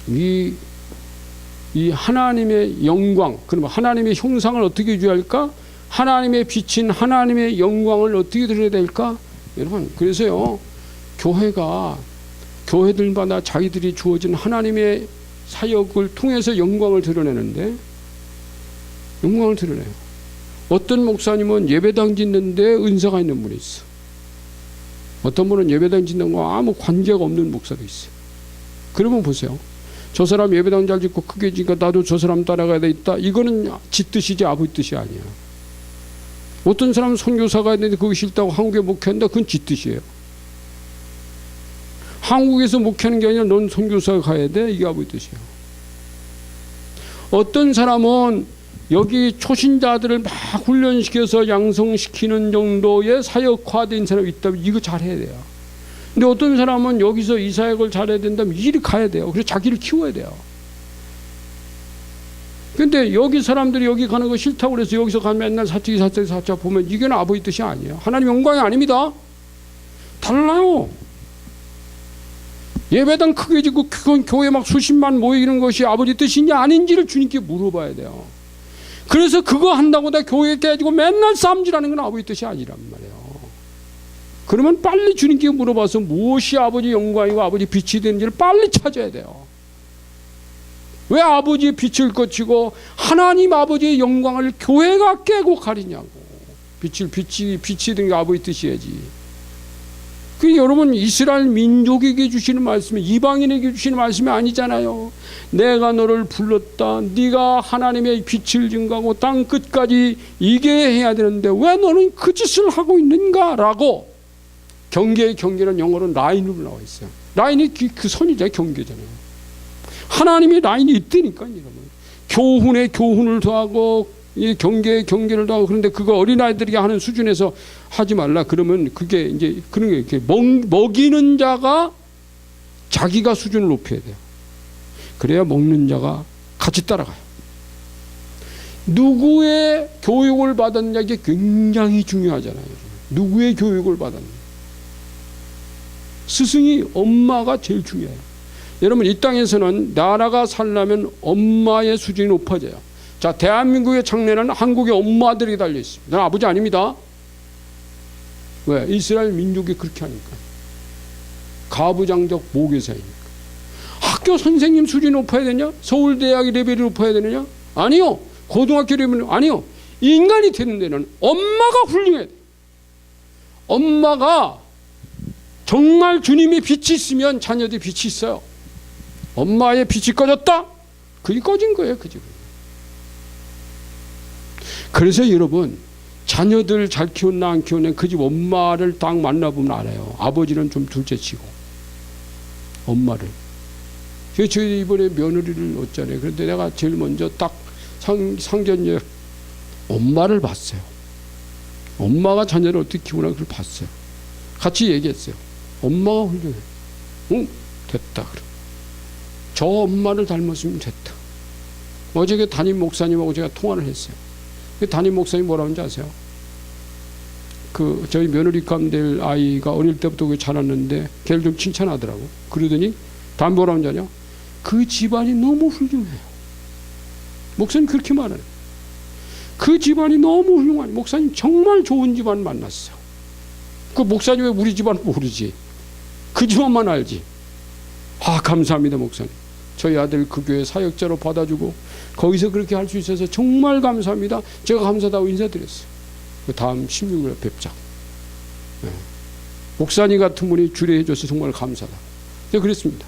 [SPEAKER 1] 이 하나님의 영광, 그러면 하나님의 형상을 어떻게 유지할까? 하나님의 빛인 하나님의 영광을 어떻게 드려야 될까? 여러분, 그래서요, 교회들마다 자기들이 주어진 하나님의 사역을 통해서 영광을 드러내는데, 영광을 드러내요. 어떤 목사님은 예배당 짓는데 은사가 있는 분이 있어. 어떤 분은 예배당 짓는 거 아무 관계가 없는 목사도 있어요. 그러면 보세요. 저 사람 예배당 잘 짓고 크게 지니까 나도 저 사람 따라가야 되겠다. 이거는 지 뜻이지 아버지 뜻이 아니야. 어떤 사람은 선교사가 있는데 그거 싫다고 한국에 목회한다. 그건 지 뜻이에요. 한국에서 목회하는 게 아니라 넌 선교사 가야 돼. 이게 아버지 뜻이에요. 어떤 사람은 여기 초신자들을 막 훈련시켜서 양성시키는 정도의 사역화된 사람이 있다면 이거 잘해야 돼요. 근데 어떤 사람은 여기서 이 사역을 잘해야 된다면 이리 가야 돼요. 그래서 자기를 키워야 돼요. 근데 여기 사람들이 여기 가는 거 싫다고 그래서 여기서 가면 맨날 사치기 보면 이게 아버지 뜻이 아니에요. 하나님 영광이 아닙니다. 달라요. 예배당 크게 짓고 교회 막 수십만 모이는 것이 아버지 뜻인지 아닌지를 주님께 물어봐야 돼요. 그래서 그거 한다고 다 교회 깨지고 맨날 싸움질하는 건 아버지 뜻이 아니란 말이에요. 그러면 빨리 주님께 물어봐서 무엇이 아버지 영광이고 아버지 빛이 되는지를 빨리 찾아야 돼요. 왜 아버지의 빛을 거치고 하나님 아버지의 영광을 교회가 깨고 가리냐고. 빛이 된 게 아버지 뜻이야지. 그 여러분, 이스라엘 민족에게 주시는 말씀이 이방인에게 주시는 말씀이 아니잖아요. 내가 너를 불렀다. 네가 하나님의 빛을 증거하고 땅 끝까지 이게 해야 되는데 왜 너는 그 짓을 하고 있는가라고. 경계의 경계는 영어로 라인으로 나와 있어요. 라인이 그 선이잖아요. 경계잖아요. 하나님의 라인이 있다니까, 여러분. 교훈에 교훈을 더하고 이 경계에 경계를 더하고. 그런데 그거 어린아이들이 하는 수준에서 하지 말라. 그러면 그게 이제 그런 게 이렇게 먹이는 자가 자기가 수준을 높여야 돼요. 그래야 먹는 자가 같이 따라가요. 누구의 교육을 받았냐, 이게 굉장히 중요하잖아요. 누구의 교육을 받았냐. 스승이 엄마가 제일 중요해요. 여러분, 이 땅에서는 나라가 살려면 엄마의 수준이 높아져요. 자, 대한민국의 장래는 한국의 엄마들이 달려 있습니다. 저는 아버지 아닙니다. 왜? 이스라엘 민족이 그렇게 하니까. 가부장적 모계사이니까. 학교 선생님 수준이 높아야 되냐? 서울대학의 레벨이 높아야 되느냐? 아니요. 고등학교 레벨은 아니요. 인간이 되는 데는 엄마가 훌륭해야 돼. 엄마가 정말 주님의 빛이 있으면 자녀들이 빛이 있어요. 엄마의 빛이 꺼졌다? 그게 꺼진 거예요. 그죠? 그래서 여러분, 자녀들 잘 키웠나 안 키웠나 그 집 엄마를 딱 만나보면 알아요. 아버지는 좀 둘째치고 엄마를. 그래서 저희 이번에 며느리를 얻잖아요. 그런데 내가 제일 먼저 딱 상견례 엄마를 봤어요. 엄마가 자녀를 어떻게 키우나 그걸 봤어요. 같이 얘기했어요. 엄마가 훌륭해. 응? 됐다. 그래. 저 엄마를 닮았으면 됐다. 어저께 담임 목사님하고 제가 통화를 했어요. 그 담임 목사님 뭐라고 하는지 아세요? 그 저희 며느리감 될 아이가 어릴 때부터 그 자랐는데 걔를 좀 칭찬하더라고. 그러더니 다음 뭐라고 하는지 아냐? 그 집안이 너무 훌륭해요. 목사님 그렇게 말해요. 그 집안이 너무 훌륭하니 목사님 정말 좋은 집안 만났어. 그 목사님 왜 우리 집안 모르지? 그 집안만 알지. 아, 감사합니다 목사님. 저희 아들 그 교회 사역자로 받아주고 거기서 그렇게 할 수 있어서 정말 감사합니다. 제가 감사하다고 인사드렸어요. 그 다음 16일 뵙자. 네. 목사님 같은 분이 주례해줘서 정말 감사하다. 제가 그랬습니다.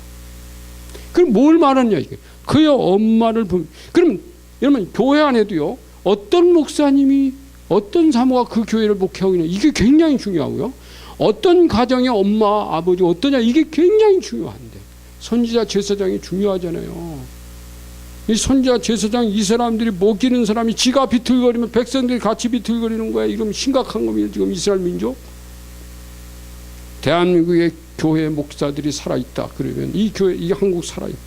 [SPEAKER 1] 그럼 뭘 말하느냐 이게. 그의 엄마를 보면, 그럼 여러분 교회 안에도요 어떤 목사님이 어떤 사모가 그 교회를 목회하고 있냐 이게 굉장히 중요하고요. 어떤 가정의 엄마 아버지 어떠냐 이게 굉장히 중요한데 선지자 제사장이 중요하잖아요. 이 선지자 제사장 이 사람들이 먹이는 사람이 지가 비틀거리면 백성들이 같이 비틀거리는 거야. 이러면 심각한 겁니다. 지금 이스라엘 민족. 대한민국의 교회 목사들이 살아있다 그러면 이 교회 이 한국 살아있다.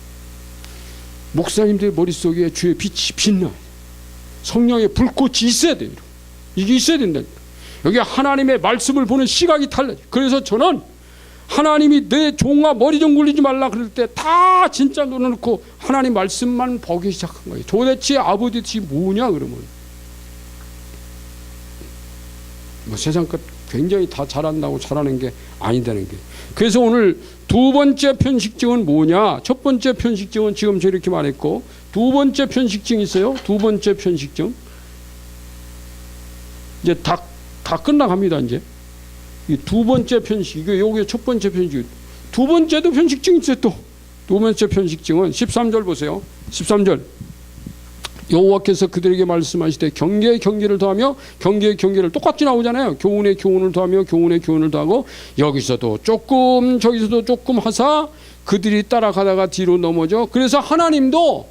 [SPEAKER 1] 목사님들 머릿속에 주의 빛이 빛나요. 성령의 불꽃이 있어야 돼요. 이게 있어야 된다니까. 여기 하나님의 말씀을 보는 시각이 달라요. 그래서 저는 하나님이 내 종아 머리 좀 굴리지 말라 그럴 때 다 진짜 놓아놓고 하나님 말씀만 보기 시작한 거예요. 도대체 아버지 뜻이 뭐냐 그러면 뭐 세상 것 굉장히 다 잘한다고 잘하는 게 아니다는 게. 그래서 오늘 두 번째 편식증은 뭐냐? 첫 번째 편식증은 지금 저렇게 말했고 두 번째 편식증이 있어요. 두 번째 편식증 이제 다 끝나갑니다. 이제 이 두 번째 편식 이게 요게 첫 번째 편식 두 번째도 편식증이 있어요. 또 두 번째 편식증은 13절 보세요. 13절 여호와께서 그들에게 말씀하시되 경계에 경계를 더하며 경계에 경계를 똑같이 나오잖아요. 교훈에 교훈을 더하며 교훈에 교훈을 더하고 여기서도 조금 저기서도 조금 하사 그들이 따라가다가 뒤로 넘어져. 그래서 하나님도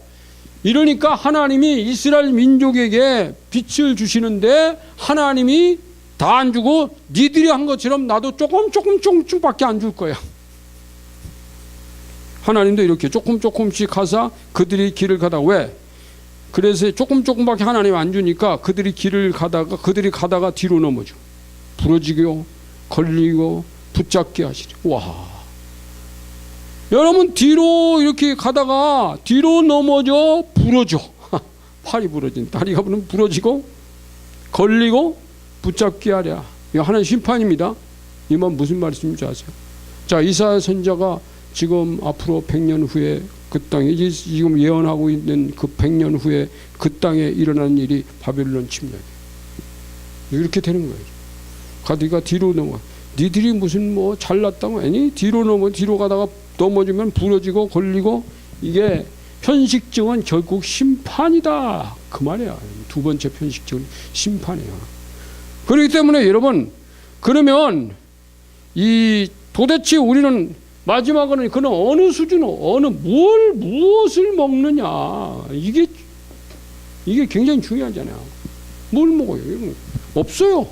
[SPEAKER 1] 이러니까 하나님이 이스라엘 민족에게 빛을 주시는데 하나님이 다 안 주고 니들이 한 것처럼 나도 조금밖에 안 줄 거야. 하나님도 이렇게 조금씩 하사 그들이 길을 가다 왜? 그래서 조금밖에 하나님 안 주니까 그들이 길을 가다가 뒤로 넘어져. 부러지고 걸리고 붙잡게 하시리. 와. 여러분 뒤로 이렇게 가다가 뒤로 넘어져 부러져. 팔이 부러진 다리가 부러지고 걸리고 붙잡게 하랴. 이거 하나님 심판입니다. 이 말 무슨 말씀인지 아세요? 자, 이사야 선지자가 지금 앞으로 100년 후에 그 땅에 지금 예언하고 있는 그 100년 후에 그 땅에 일어나는 일이 바벨론 침략이에요. 이렇게 되는 거예요. 가디가 뒤로 넘어. 니들이 무슨 뭐 잘났다고 아니 뒤로 가다가 넘어지면 부러지고 걸리고 이게 편식증은 결국 심판이다 그 말이야. 두 번째 편식증은 심판이야. 그렇기 때문에 여러분 그러면 이 도대체 우리는 마지막으로는 그는 어느 수준으로 무엇을 먹느냐 이게 굉장히 중요하잖아요. 뭘 먹어요? 없어요.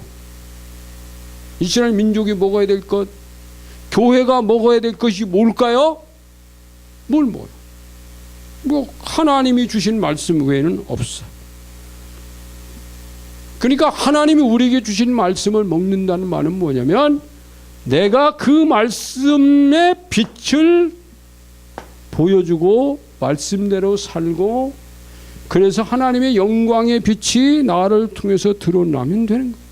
[SPEAKER 1] 이스라엘 민족이 먹어야 될 것, 교회가 먹어야 될 것이 뭘까요? 뭘 먹어요? 뭐 하나님이 주신 말씀 외에는 없어. 그러니까 하나님이 우리에게 주신 말씀을 먹는다는 말은 뭐냐면 내가 그 말씀의 빛을 보여주고 말씀대로 살고 그래서 하나님의 영광의 빛이 나를 통해서 드러나면 되는 거예요.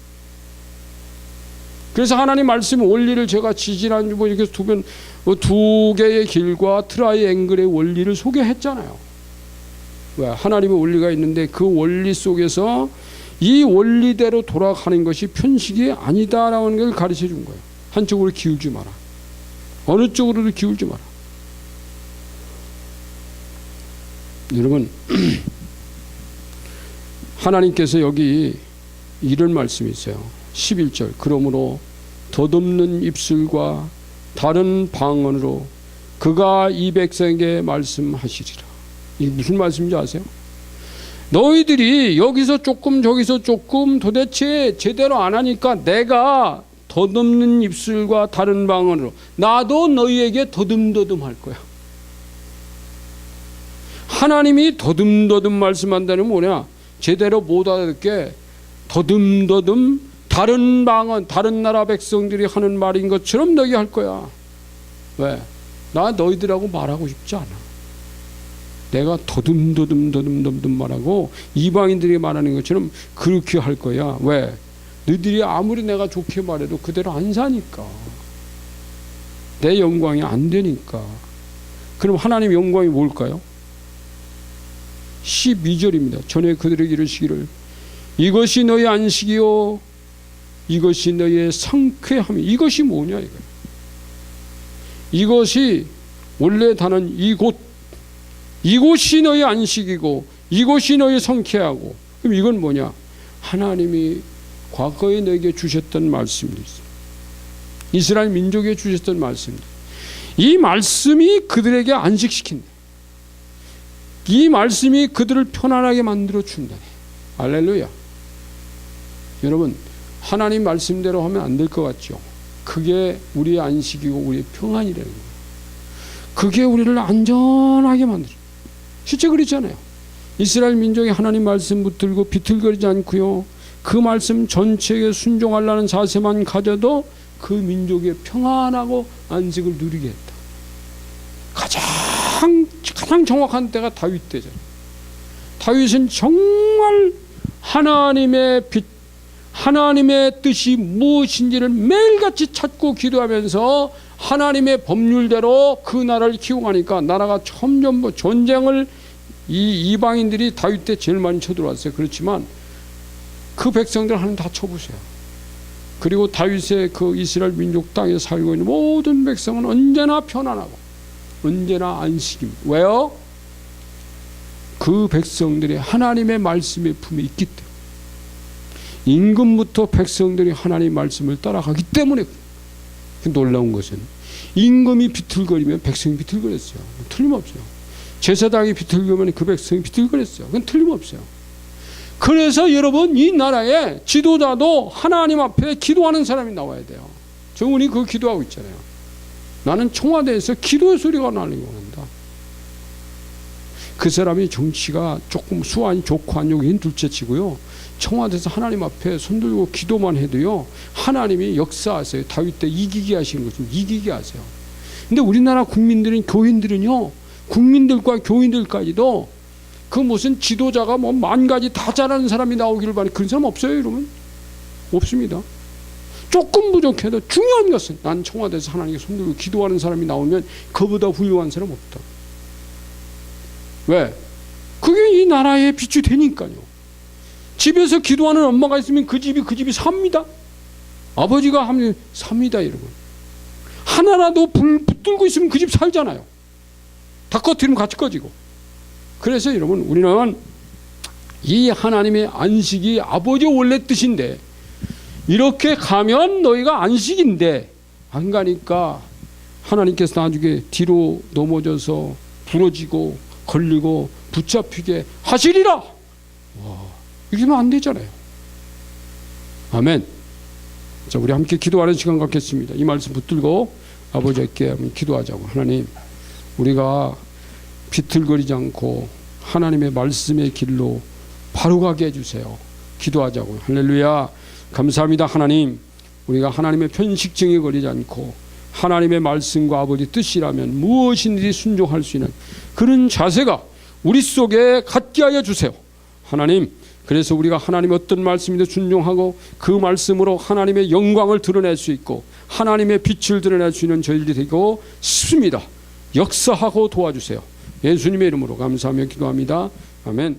[SPEAKER 1] 그래서 하나님 말씀 원리를 제가 지지난주 뭐 이렇게 두 개의 길과 트라이앵글의 원리를 소개했잖아요. 왜? 하나님의 원리가 있는데 그 원리 속에서 이 원리대로 돌아가는 것이 편식이 아니다라는 걸 가르쳐 준 거예요. 한쪽으로 기울지 마라. 어느 쪽으로도 기울지 마라. 여러분 하나님께서 여기 이런 말씀이 있어요. 11절 그러므로 덧없는 입술과 다른 방언으로 그가 이 백성에게 말씀하시리라. 이게 무슨 말씀인지 아세요? 너희들이 여기서 조금 저기서 조금 도대체 제대로 안 하니까 내가 덧없는 입술과 다른 방언으로 나도 너희에게 더듬더듬 할 거야. 하나님이 더듬더듬 말씀한다는 뭐냐? 제대로 못 알아듣게 더듬더듬 다른 방언, 다른 나라 백성들이 하는 말인 것처럼 너희 할 거야. 왜? 나 너희들하고 말하고 싶지 않아. 내가 더듬더듬 말하고 이방인들이 말하는 것처럼 그렇게 할 거야. 왜? 너희들이 아무리 내가 좋게 말해도 그대로 안 사니까. 내 영광이 안 되니까. 그럼 하나님 영광이 뭘까요? 12절입니다. 전에 그들에게 이르시기를 이것이 너희 안식이요 이것이 너희의 상쾌함이. 이것이 뭐냐 이거야. 이것이 원래 단은 이곳이 너희 안식이고 이곳이 너희 상쾌하고. 그럼 이건 뭐냐? 하나님이 과거에 너에게 주셨던 말씀이 있어요. 이스라엘 민족에게 주셨던 말씀입니다. 이 말씀이 그들에게 안식시킨다. 이 말씀이 그들을 편안하게 만들어 준다. 할렐루야. 여러분, 하나님 말씀대로 하면 안 될 것 같죠? 그게 우리의 안식이고 우리의 평안이라는 거예요. 그게 우리를 안전하게 만들어요. 실제 그렇잖아요. 이스라엘 민족이 하나님 말씀 붙들고 비틀거리지 않고요, 그 말씀 전체에 순종하려는 자세만 가져도 그 민족의 평안하고 안식을 누리게 했다. 가장 정확한 때가 다윗 때잖아요. 다윗은 정말 하나님의 빛, 하나님의 뜻이 무엇인지를 매일같이 찾고 기도하면서 하나님의 법률대로 그 나라를 키워가니까 나라가 점점 전쟁을 이 이방인들이 다윗 때 제일 많이 쳐들어왔어요. 그렇지만 그 백성들 하나님 다 쳐보세요. 그리고 다윗의 그 이스라엘 민족 땅에 살고 있는 모든 백성은 언제나 편안하고 언제나 안식입니다. 왜요? 그 백성들이 하나님의 말씀의 품에 있기 때문에. 임금부터 백성들이 하나님의 말씀을 따라가기 때문에. 놀라운 것은 임금이 비틀거리면 백성이 비틀거렸어요. 틀림없어요. 제사장이 비틀거리면 그 백성이 비틀거렸어요. 그건 틀림없어요. 그래서 여러분, 이 나라의 지도자도 하나님 앞에 기도하는 사람이 나와야 돼요. 정훈이 그 기도하고 있잖아요. 나는 청와대에서 기도의 소리가 나는 거란다. 그 사람이 정치가 조금 수완이 좋고 안 좋고 둘째치고요, 청와대에서 하나님 앞에 손들고 기도만 해도요, 하나님이 역사하세요. 다윗 때 이기게 하시는 것좀 이기게 하세요. 근데 우리나라 국민들은, 교인들은요, 국민들과 교인들까지도 그 무슨 지도자가 뭐 만 가지 다 잘하는 사람이 나오기를 바래. 그런 사람 없어요, 여러분? 없습니다. 조금 부족해도 중요한 것은 난 청와대에서 하나님께 손들고 기도하는 사람이 나오면 그보다 훌륭한 사람 없다. 왜? 그게 이 나라의 빛이 되니까요. 집에서 기도하는 엄마가 있으면 그 집이 삽니다. 아버지가 하면 삽니다, 여러분. 하나라도 불 붙들고 있으면 그 집 살잖아요. 다 꺼뜨리면 같이 꺼지고. 그래서 여러분, 우리는 이 하나님의 안식이 아버지의 원래 뜻인데, 이렇게 가면 너희가 안식인데 안 가니까 하나님께서 나중에 뒤로 넘어져서 부러지고 걸리고 붙잡히게 하시리라. 와, 이러면 안 되잖아요. 아멘. 자, 우리 함께 기도하는 시간 갖겠습니다. 이 말씀 붙들고 아버지께 기도하자고. 하나님, 우리가 비틀거리지 않고 하나님의 말씀의 길로 바로 가게 해주세요. 기도하자고. 할렐루야. 감사합니다. 하나님, 우리가 하나님의 편식증에 걸리지 않고 하나님의 말씀과 아버지 뜻이라면 무엇이든지 순종할 수 있는 그런 자세가 우리 속에 갖게 하여 주세요. 하나님, 그래서 우리가 하나님의 어떤 말씀이든 순종하고 그 말씀으로 하나님의 영광을 드러낼 수 있고 하나님의 빛을 드러낼 수 있는 저희들이 되고 싶습니다. 역사하고 도와주세요. 예수님의 이름으로 감사하며 기도합니다. 아멘.